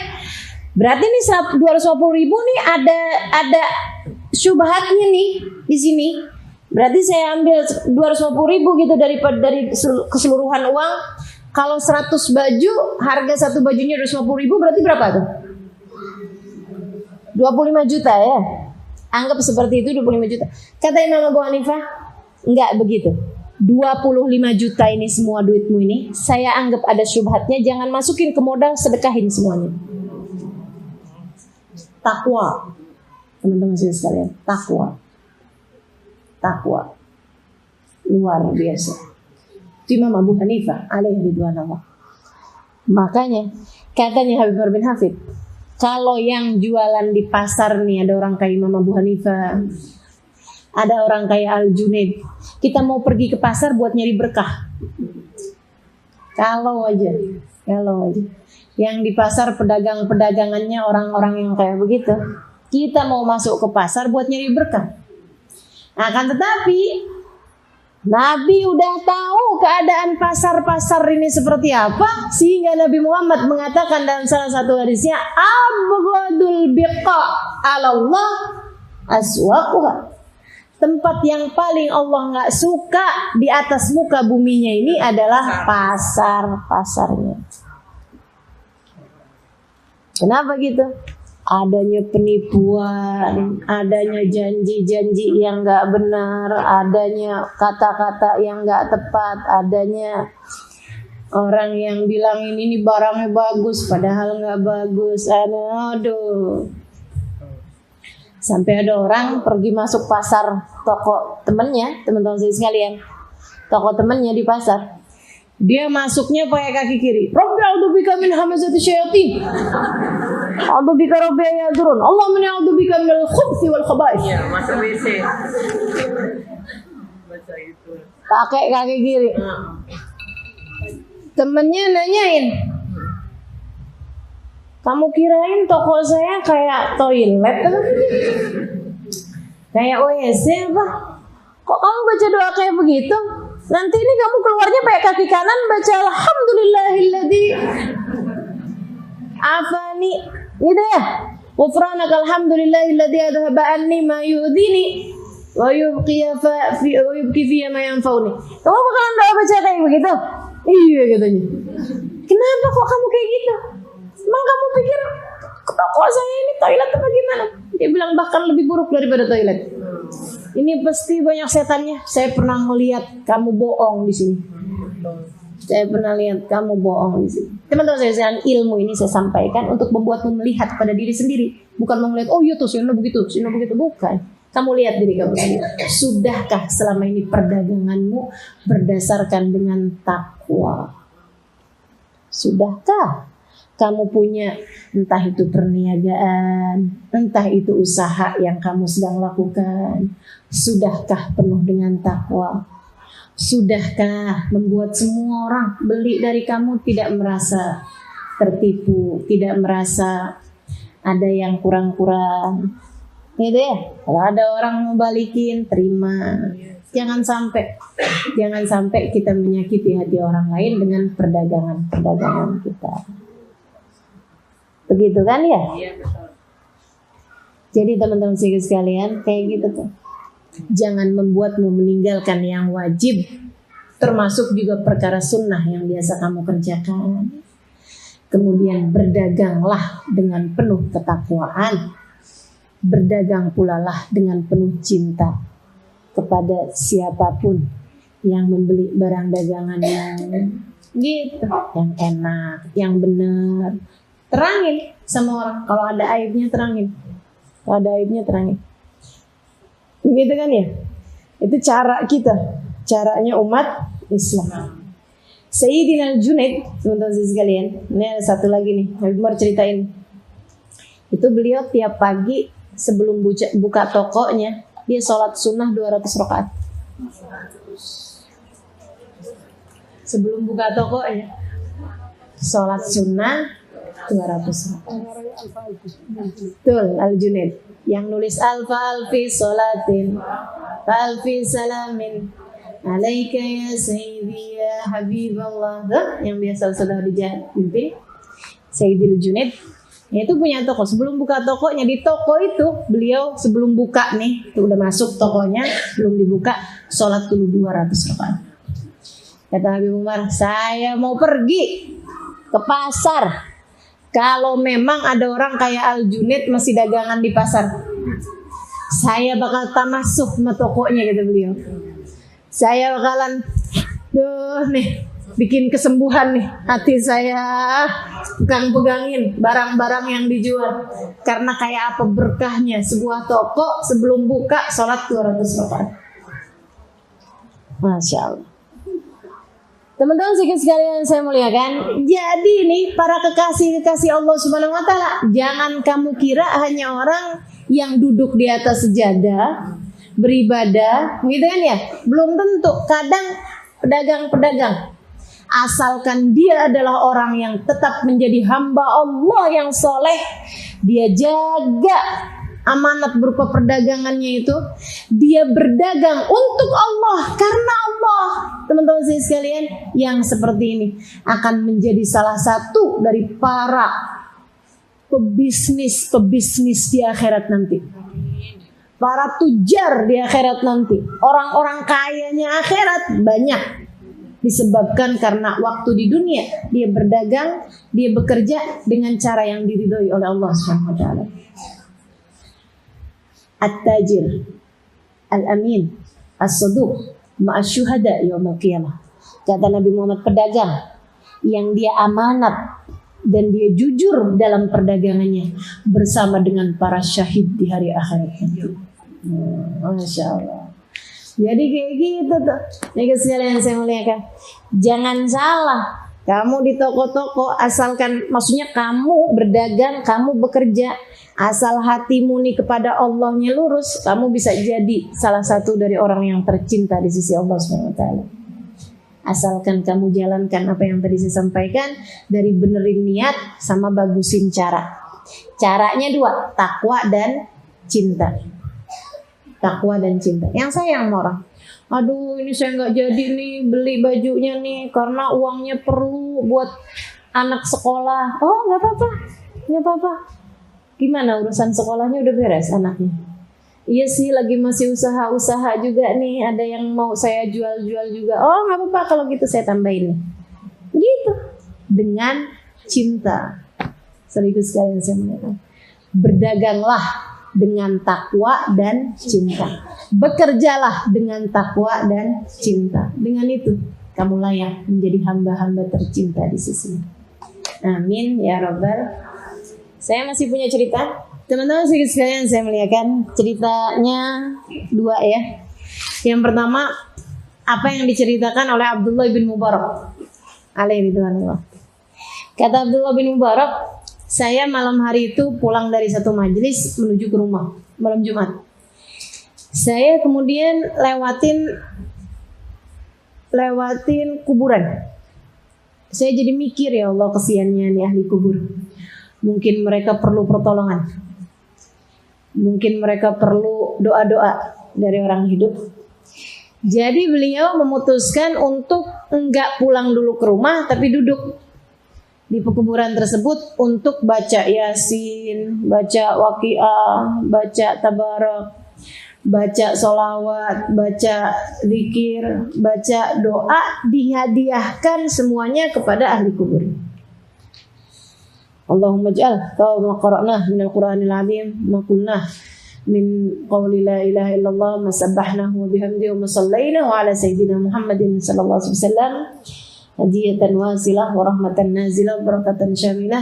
Berarti nih 250.000 nih ada syubhatnya nih di sini. Berarti saya ambil 250.000 gitu dari keseluruhan uang. Kalau 100 baju, harga satu bajunya 250.000 berarti berapa tuh? 25 juta ya. Anggap seperti itu 25 juta. Kata Imam Abu Hanifah, enggak begitu. 25 juta ini semua duitmu ini, saya anggap ada syubhatnya, jangan masukin ke modal, sedekahin semuanya. Takwa. Teman-teman sekalian, takwa. Takwa. Luar biasa. Imam Abu Hanifah alaihi ridwanullah. Makanya katanya Habib Umar bin Hafid, kalau yang jualan di pasar nih ada orang kayak Imam Abu Hanifah, ada orang kayak Al-Junaid, kita mau pergi ke pasar buat nyari berkah. Kalau aja. Yang di pasar pedagangannya orang-orang yang kayak begitu, kita mau masuk ke pasar buat nyari berkah. Akan tetapi Nabi udah tahu keadaan pasar-pasar ini seperti apa, sehingga Nabi Muhammad mengatakan dalam salah satu hadisnya, abghadul biqa 'ala Allah aswaquha. Tempat yang paling Allah nggak suka di atas muka buminya ini adalah pasar-pasarnya. Kenapa gitu? Adanya penipuan, adanya janji-janji yang nggak benar, adanya kata-kata yang nggak tepat, adanya orang yang bilang ini barangnya bagus padahal nggak bagus. Aduh. Sampai ada orang pergi masuk pasar toko temennya, teman-teman sekalian, toko temennya di pasar. Dia masuknya pakai kaki kiri. Rabbi a'udzubika min hamazati syayatin. A'udzubika rabbi yadurun. Allahumma inni a'udzubika minal khubuthi wal khaba'ith. Iya, masuk WC. Baca itu. Pakai kaki kiri. Temennya nanyain, kamu kirain toko saya kayak toilet apa? Kayak WC apa? Kok kamu baca doa kayak begitu? Nanti ini kamu keluarnya pakai kaki kanan baca alhamdulillahilladzi afani. Gitu ya. Ghufranaka alhamdulillahilladzi adhaba anni ma yu'dini wa yubqi fi ma yanfa'uni. Kamu bakalan doa baca kayak begitu? Iya katanya. Kenapa kok kamu kayak gitu? Emang kamu pikir toko saya ini toilet apa gimana? Dia bilang bahkan lebih buruk daripada toilet. Ini pasti banyak setannya. Saya pernah melihat kamu bohong di sini. Saya pernah lihat kamu bohong di sini. Teman-teman saya, ilmu ini saya sampaikan untuk membuatmu melihat pada diri sendiri, bukan melihat oh iya tuh sini begitu, bukan. Kamu lihat diri kamu sendiri. Sudahkah selama ini perdaganganmu berdasarkan dengan takwa? Sudahkah kamu punya entah itu perniagaan, entah itu usaha yang kamu sedang lakukan, sudahkah penuh dengan takwa? Sudahkah membuat semua orang beli dari kamu tidak merasa tertipu, tidak merasa ada yang kurang-kurang? Gitu ya. Kalau ada orang mau balikin, terima. Jangan sampai kita menyakiti hati orang lain dengan perdagangan kita. Begitu kan ya? Jadi teman-teman sekalian kayak gitu tuh. Jangan membuatmu meninggalkan yang wajib, termasuk juga perkara sunnah yang biasa kamu kerjakan. Kemudian berdaganglah dengan penuh ketakwaan. Berdagang pula lah dengan penuh cinta kepada siapapun yang membeli barang dagangan yang gitu, yang enak, yang benar. Terangin sama orang. Kalau ada aibnya terangin. Begitu kan ya? Itu cara kita. Caranya umat Islam. Sayyidina Al-Junaid, teman-teman sekalian, ini ada satu lagi nih, Habib Umar ceritain. Itu beliau tiap pagi sebelum buka tokonya, dia sholat sunnah 200 rakaat. sebelum buka tokonya. Sholat sunnah 200 rakaat. Betul, Al-Junaid. Yang nulis alfi sholatin fa alfi salamin alaika ya sayyidi ya habiballah. Yang biasa sudah dipimpin Sayyidil Junaid. Itu punya toko. Sebelum buka tokonya, di toko itu beliau sebelum buka nih, itu udah masuk tokonya, belum dibuka, sholat dulu 200 rakaat. Kata Habib Umar, saya mau pergi ke pasar. Kalau memang ada orang kayak Al-Junaid masih dagangan di pasar, saya bakal tamasuk sama tokonya, kata beliau. Saya bakalan, bikin kesembuhan nih hati saya, pegang-pegangin barang-barang yang dijual. Karena kayak apa berkahnya sebuah toko sebelum buka sholat 200 rakaat. Masya Allah. Teman-teman sekalian saya muliakan. Jadi nih para kekasih-kekasih Allah Subhanahu wa taala, jangan kamu kira hanya orang yang duduk di atas sejadah beribadah, gitu kan ya? Belum tentu. Kadang pedagang-pedagang, asalkan dia adalah orang yang tetap menjadi hamba Allah yang soleh, dia jaga amanat berupa perdagangannya itu, dia berdagang untuk Allah, karena Allah. Teman-teman sekalian, yang seperti ini akan menjadi salah satu dari para pebisnis di akhirat nanti. Para tujar di akhirat nanti. Orang-orang kayanya akhirat banyak. Disebabkan karena waktu di dunia dia berdagang, dia bekerja dengan cara yang diridhoi oleh Allah Subhanahu wa taala. At-tajir al-amin as-saduq ma'asyuhada yaumil qiyamah. Kata Nabi Muhammad, pedagang yang dia amanat dan dia jujur dalam perdagangannya bersama dengan para syahid di hari akhirat nanti. Masya Allah. Jadi kayak gitu tuh. Nih sekalian saya muliakan. Jangan salah. Kamu di toko-toko asalkan, maksudnya kamu berdagang, kamu bekerja, asal hatimu nih kepada Allahnya lurus, kamu bisa jadi salah satu dari orang yang tercinta di sisi Allah SWT. Asalkan kamu jalankan apa yang tadi saya sampaikan, dari benerin niat sama bagusin cara. Caranya dua, takwa dan cinta. Takwa dan cinta. Yang sayang sama orang, aduh ini saya nggak jadi nih beli bajunya nih karena uangnya perlu buat anak sekolah. Oh nggak apa-apa, nggak apa-apa. Gimana urusan sekolahnya udah beres anaknya? Iya sih lagi masih usaha-usaha juga nih, ada yang mau saya jual-jual juga. Oh nggak apa-apa kalau gitu saya tambahin nih. Gitu, dengan cinta. Serius sekalian saya mengatakan, berdaganglah dengan takwa dan cinta. Bekerjalah dengan takwa dan cinta. Dengan itu kamu layak menjadi hamba-hamba tercinta di sisi. Amin ya rabbal. Saya masih punya cerita. Teman-teman sekalian saya muliakan, ceritanya dua ya. Yang pertama, apa yang diceritakan oleh Abdullah bin Mubarak alaihi ridwanullah. Kata Abdullah bin Mubarak, saya malam hari itu pulang dari satu majelis menuju ke rumah malam Jumat. Saya kemudian lewatin kuburan. Saya jadi mikir, ya Allah kesiannya nih ahli kubur. Mungkin mereka perlu pertolongan. Mungkin mereka perlu doa-doa dari orang hidup. Jadi beliau memutuskan untuk enggak pulang dulu ke rumah, tapi duduk di pekuburan tersebut untuk baca Yasin, baca Waqiah, baca Tabarak, baca sholawat, baca zikir, baca doa, dihadiahkan semuanya kepada ahli kubur. Allahumma ij'al ma qara'na minal Qur'anil 'azim ma qulna min qawli la ilaha illallah ma sabbahnahu wa bihamdihi wa sallaina wa ala sayyidina Muhammadin sallallahu alaihi wasallam hadiyatan wasilah wa rahmatan nazilah wa barakatan syamilah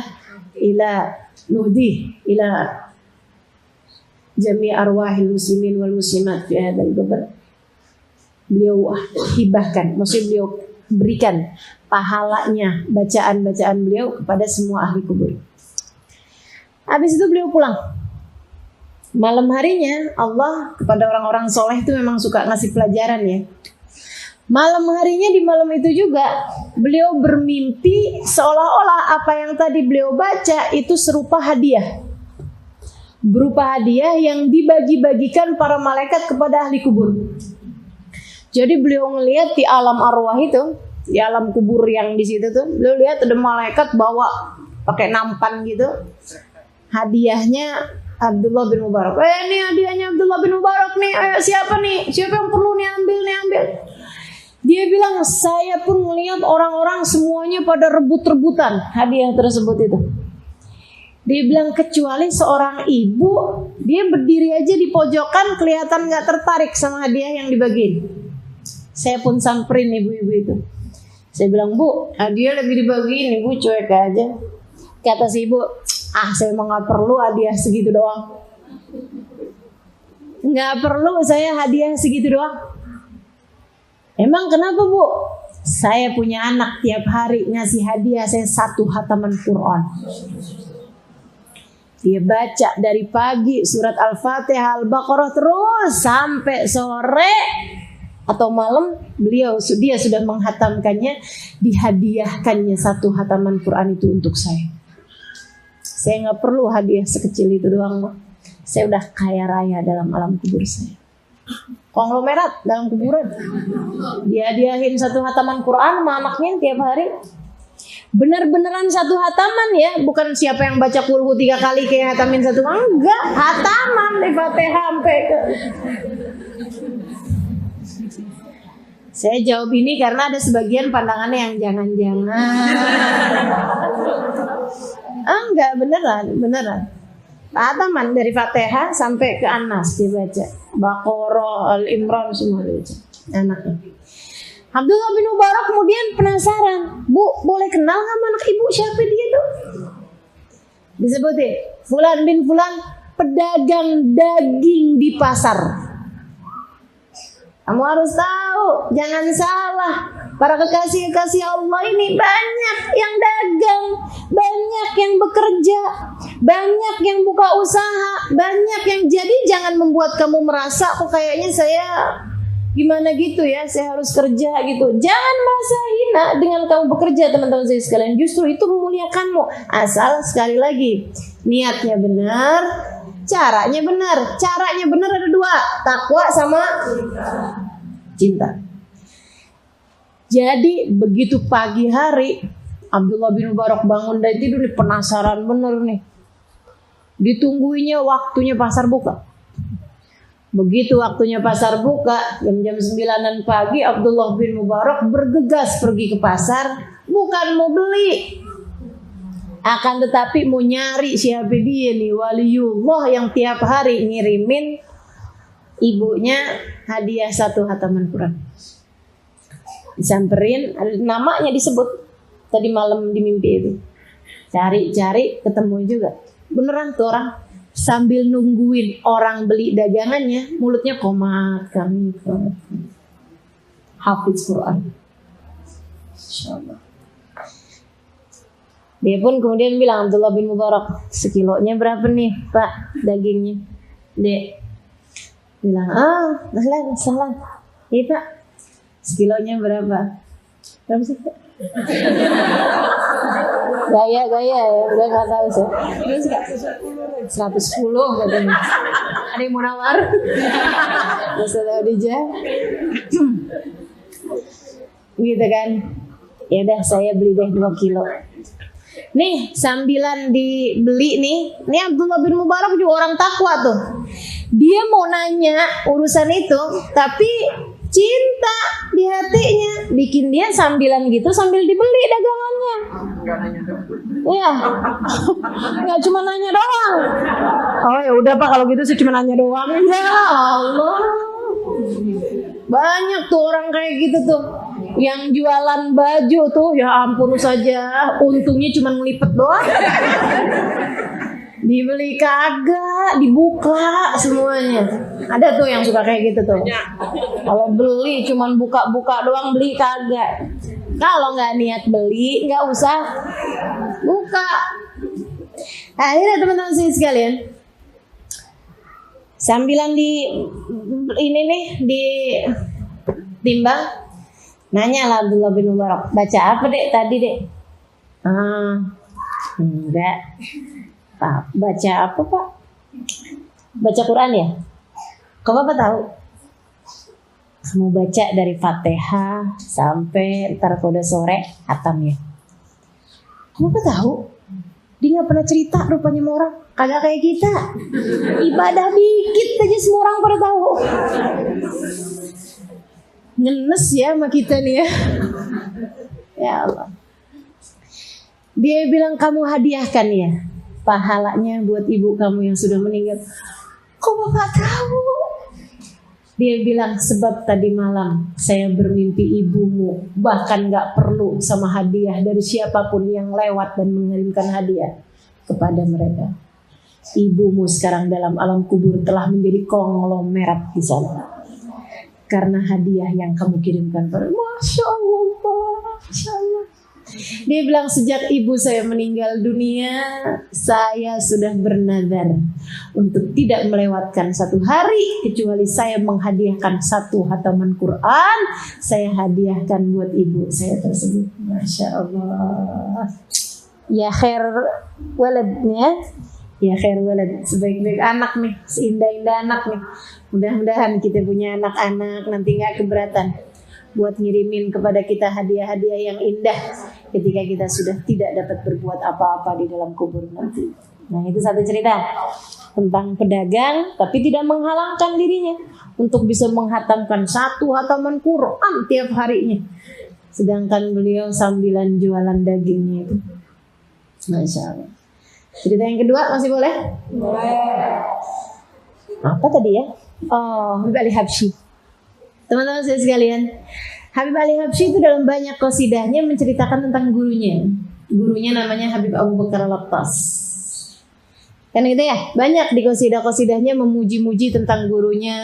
ila nuhdi ila jami' arwahil muslimin wal muslimat fi hadzal qabr. Beliau hibahkan, maksudnya beliau berikan pahalanya bacaan-bacaan beliau kepada semua ahli kubur. Habis itu beliau pulang. Malam harinya Allah kepada orang-orang soleh itu memang suka ngasih pelajaran ya. Malam harinya di malam itu juga beliau bermimpi seolah-olah apa yang tadi beliau baca itu serupa hadiah. Berupa hadiah yang dibagi-bagikan para malaikat kepada ahli kubur. Jadi beliau ngelihat di alam arwah itu, di alam kubur yang di situ tuh, beliau lihat ada malaikat bawa pakai nampan gitu. Hadiahnya Abdullah bin Mubarak. Ini hadiahnya Abdullah bin Mubarak nih. Ayo siapa nih? Siapa yang perlu nih ambil nih ambil. Dia bilang saya pun melihat orang-orang semuanya pada rebut-rebutan hadiah tersebut itu. Dia bilang kecuali seorang ibu, dia berdiri aja di pojokan kelihatan nggak tertarik sama hadiah yang dibagiin. Saya pun samperin ibu-ibu itu. Saya bilang, Bu, hadiah lebih dibagiin, ibu cuek aja. Kata si ibu, saya emang nggak perlu hadiah segitu doang. Nggak perlu saya hadiah segitu doang. Emang kenapa, Bu? Saya punya anak tiap hari ngasih hadiah saya 1 hataman Quran. Dia baca dari pagi surat Al-Fatihah, Al-Baqarah terus sampai sore atau malam dia sudah menghatamkannya, dihadiahkannya 1 hataman Quran itu untuk saya. Saya nggak perlu hadiah sekecil itu doang, Bu. Saya udah kaya raya dalam alam kubur saya. Konglomerat dalam kuburan. Dia-diahin 1 hataman Quran sama anaknya tiap hari. Bener-beneran 1 hataman ya, bukan siapa yang baca kulhu 3 kali kayak hatamin 1, enggak, hataman di Fatihah sampai ke. Saya jawab ini karena ada sebagian pandangannya yang jangan-jangan. Enggak, beneran. Hataman dari Fatihah sampai ke An-Nas dibaca. Baqarah, Al-Imran semua dibaca. Anaknya. Abdullah bin Mubarak kemudian penasaran. Bu, boleh kenal sama anak ibu siapa dia tuh? Disebutin. Fulan bin Fulan, pedagang daging di pasar. Kamu harus tahu, jangan salah. Para kekasih-kekasih Allah ini banyak yang dagang, banyak yang bekerja, banyak yang buka usaha, banyak yang jadi jangan membuat kamu merasa kok kayaknya saya gimana gitu ya, saya harus kerja gitu. Jangan merasa hina dengan kamu bekerja, teman-teman saya sekalian. Justru itu memuliakanmu. Asal sekali lagi niatnya benar, caranya benar. Caranya benar ada 2, takwa sama cinta. Jadi begitu pagi hari Abdullah bin Mubarak bangun dari tidur nih, penasaran bener nih. Ditungguinya waktunya pasar buka. Begitu waktunya pasar buka, jam-jam 9-an pagi Abdullah bin Mubarak bergegas pergi ke pasar, bukan mau beli, akan tetapi mau nyari siapa dia nih waliullah yang tiap hari ngirimin ibunya hadiah 1 hataman Quran. Disamperin, ada namanya disebut tadi malam di mimpi itu. Cari-cari ketemu juga. Beneran tuh orang sambil nungguin orang beli dagangannya, mulutnya komat kami. Hafiz Quran. Insyaallah. Dia pun kemudian bilang, Abdullah bin Mubarak, sekilonya berapa nih Pak dagingnya? Dek bilang, salam. Iya Pak, sekilonya berapa? Berapa sih Pak? Gaya ya, udah nggak tahu sih. 110 katanya. Ada yang mau nawar? Ustaz Adija. Gitu kan? Ya udah saya beli deh 2 kilo. Nih sambilan dibeli nih, ini Abdullah bin Mubarak juga orang takwa tuh. Dia mau nanya urusan itu, tapi cinta di hatinya bikin dia sambilan gitu sambil dibeli dagangannya. Iya, nggak cuma nanya doang. Oh ya udah Pak kalau gitu sih cuma nanya doang. Ya Allah, banyak tuh orang kayak gitu tuh. Yang jualan baju tuh, ya ampun saja, untungnya cuma ngelipet doang. Dibeli kagak, dibuka semuanya. Ada tuh yang suka kayak gitu tuh. Kalau beli cuma buka-buka doang, beli kagak. Kalau nggak niat beli, nggak usah buka. Akhirnya teman-teman sekalian, sambilan di ini nih di timbang. Nanya lah Abdullah bin Mubarak, baca apa dek tadi dek? Enggak. Pak, baca apa pak? Baca Quran ya? Kau apa tahu? Kamu baca dari Fatihah sampai ntar kode sore hatam ya. Kamu apa tahu? Dia nggak pernah cerita rupanya sama orang. Kagak kayak kita. Ibadah dikit aja semua orang pada tahu. Ngenes ya sama kita nih ya. Ya Allah. Dia bilang kamu hadiahkan ya pahalanya buat ibu kamu yang sudah meninggal. Kok bapak tahu? Dia bilang sebab tadi malam saya bermimpi ibumu, bahkan gak perlu sama hadiah dari siapapun yang lewat dan mengirimkan hadiah kepada mereka. Ibumu sekarang dalam alam kubur telah menjadi konglomerat di sana karena hadiah yang kamu kirimkan pada. Masya Allah, Masya Allah. Dia bilang sejak ibu saya meninggal dunia, saya sudah bernazar untuk tidak melewatkan satu hari kecuali saya menghadiahkan satu hataman Quran. Saya hadiahkan buat ibu saya tersebut. Masya Allah. Ya khair waladnya, ya khair walad, sebaik-baik anak nih, seindah-indah anak nih. Mudah-mudahan kita punya anak-anak nanti nggak keberatan buat ngirimin kepada kita hadiah-hadiah yang indah ketika kita sudah tidak dapat berbuat apa-apa di dalam kubur nanti. Nah itu satu cerita tentang pedagang tapi tidak menghalangkan dirinya untuk bisa menghatamkan satu hataman Quran tiap harinya. Sedangkan beliau sambilan jualan dagingnya itu. Masya Allah. Cerita yang kedua masih boleh? Boleh. Apa tadi ya? Oh, Habib Ali Habsyi. Teman-teman saya sekalian, Habib Ali Habsyi itu dalam banyak qasidahnya menceritakan tentang gurunya. Gurunya namanya Habib Abu Bakar Al-Attas. Kan gitu ya, banyak di qasidah-qasidahnya memuji-muji tentang gurunya.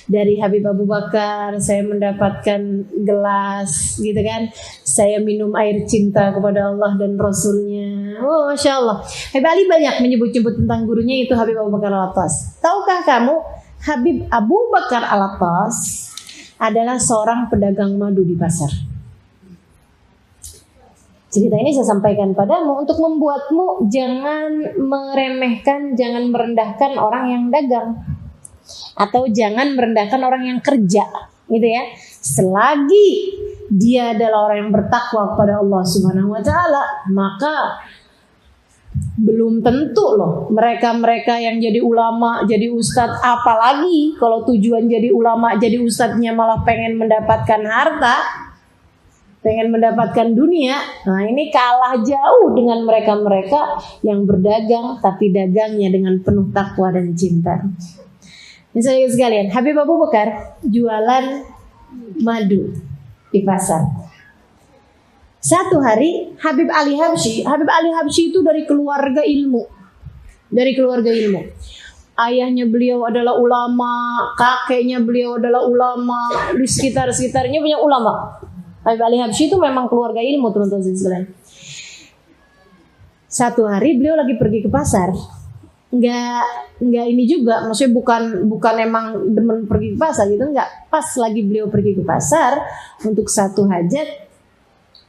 Dari Habib Abu Bakar saya mendapatkan gelas gitu kan, saya minum air cinta kepada Allah dan Rasulnya. Oh Masya Allah. Habib Ali banyak menyebut-nyebut tentang gurunya itu Habib Abu Bakar Al-Attas. Tahukah kamu Habib Abu Bakar Al-Attas adalah seorang pedagang madu di pasar. Cerita ini saya sampaikan padamu untuk membuatmu jangan meremehkan, jangan merendahkan orang yang dagang, atau jangan merendahkan orang yang kerja, gitu ya. Selagi dia adalah orang yang bertakwa kepada Allah Subhanahu wa taala, maka belum tentu loh mereka-mereka yang jadi ulama, jadi ustadz, apalagi kalau tujuan jadi ulama, jadi ustadznya malah pengen mendapatkan harta, pengen mendapatkan dunia. Nah ini kalah jauh dengan mereka-mereka yang berdagang tapi dagangnya dengan penuh takwa dan cinta. Misalnya sekalian, Habib Abu Bakar jualan madu di pasar. Satu hari Habib Ali Habsyi itu dari keluarga ilmu. Ayahnya beliau adalah ulama, kakeknya beliau adalah ulama, di sekitar-sekitarnya banyak ulama. Habib Ali Habsyi itu memang keluarga ilmu, teman-teman sekalian. Satu hari beliau lagi pergi ke pasar. Enggak ini juga, maksudnya bukan emang demen pergi ke pasar gitu, enggak. Pas lagi beliau pergi ke pasar untuk satu hajat,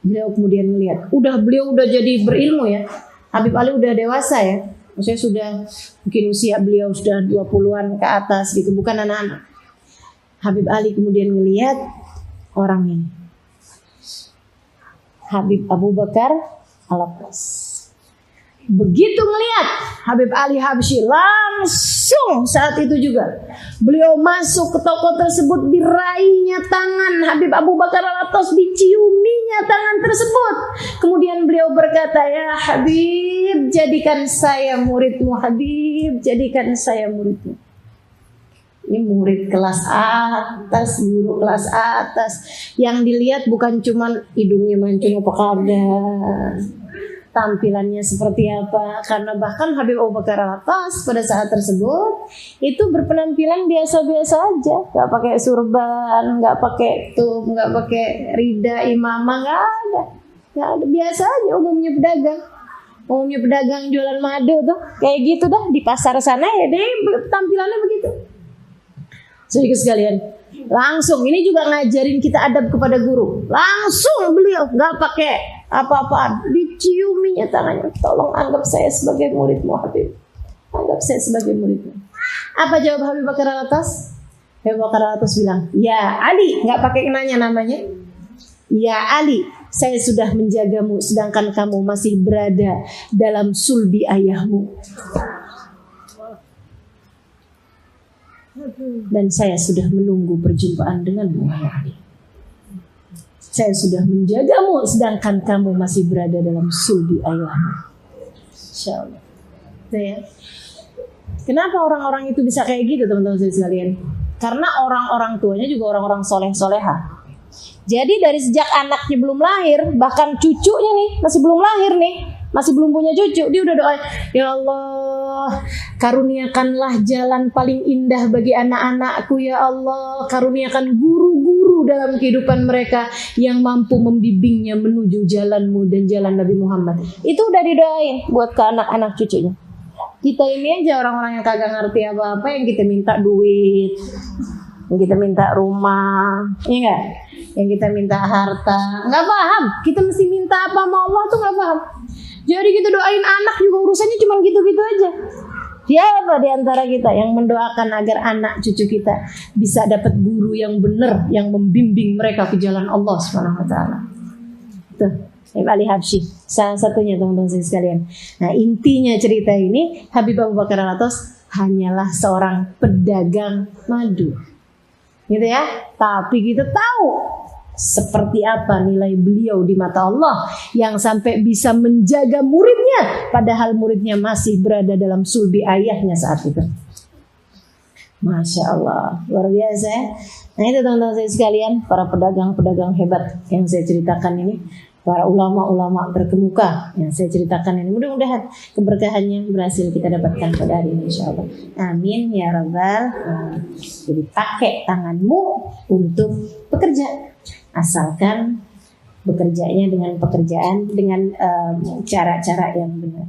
beliau kemudian melihat, beliau udah jadi berilmu ya. Habib Ali udah dewasa ya. Maksudnya sudah mungkin usia beliau sudah 20-an ke atas gitu, bukan anak-anak. Habib Ali kemudian melihat orang ini. Habib Abu Bakar Al-Attas. Begitu melihat Habib Ali Habsyi, langsung saat itu juga beliau masuk ke toko tersebut, diraihnya tangan Habib Abu Bakar Al-Attas, diciuminya tangan tersebut. Kemudian beliau berkata, ya Habib, jadikan saya muridmu. Habib, jadikan saya muridmu. Ini murid kelas atas, guru kelas atas. Yang dilihat bukan cuman hidungnya mancung apa kagak, tampilannya seperti apa, karena bahkan Habib Abu Bakar Al-Attas pada saat tersebut itu berpenampilan biasa-biasa aja, nggak pakai surban, nggak pakai tuh, nggak pakai rida imamah, nggak ada, biasa aja, umumnya pedagang jualan madu tuh kayak gitu dah di pasar sana ya, deh tampilannya begitu. Saudara sekalian, Langsung, ini juga ngajarin kita adab kepada guru. Langsung beliau nggak pakai apa-apaan, diciuminya tangannya. Tolong anggap saya sebagai muridmu Habib. Anggap saya sebagai muridmu. Apa jawab Habib Bakar Al-Atas? Habib Bakar Al-Atas bilang, ya Ali, nggak pakai nanya namanya. Ya Ali, saya sudah menjagamu sedangkan kamu masih berada dalam sulbi ayahmu. Dan saya sudah menunggu perjumpaan denganmu, wahai Ali. Saya sudah menjagamu sedangkan kamu masih berada dalam sulbi ayahmu. Insyaallah. Ya. Kenapa orang-orang itu bisa kayak gitu, teman-teman sekalian? Karena orang-orang tuanya juga orang-orang soleh-soleha. Jadi dari sejak anaknya belum lahir, bahkan cucunya nih masih belum lahir nih, masih belum punya cucu, dia udah doa, ya Allah, karuniakanlah jalan paling indah bagi anak-anakku, ya Allah, karuniakan guru-guru dalam kehidupan mereka yang mampu membimbingnya menuju jalanmu dan jalan Nabi Muhammad. Itu udah didoain buat ke anak-anak cucunya. Kita ini aja orang-orang yang kagak ngerti apa-apa, yang kita minta duit, yang kita minta rumah, ya enggak? Yang kita minta harta, nggak paham. Kita mesti minta apa sama Allah tuh nggak paham. Jadi kita doain anak juga urusannya cuma gitu-gitu aja. Siapa di antara kita yang mendoakan agar anak cucu kita bisa dapat guru yang benar, yang membimbing mereka ke jalan Allah Subhanahu Wa Taala? Tuh, Habib Ali Habsyi, salah satunya teman-teman sekalian. Nah, intinya cerita ini, Habib Abu Bakar Al-Atas hanyalah seorang pedagang madu, gitu ya. Tapi kita tahu seperti apa nilai beliau di mata Allah yang sampai bisa menjaga muridnya padahal muridnya masih berada dalam sulbi ayahnya saat itu. Masya Allah, luar biasa ya. Nah itu teman-teman saya sekalian, para pedagang-pedagang hebat yang saya ceritakan ini, para ulama-ulama terkemuka yang saya ceritakan ini, mudah-mudahan keberkahannya berhasil kita dapatkan pada hari ini insya Allah. Amin ya rabbal alamin. Jadi pakai tanganmu untuk bekerja, asalkan bekerjanya dengan pekerjaan dengan cara-cara yang benar.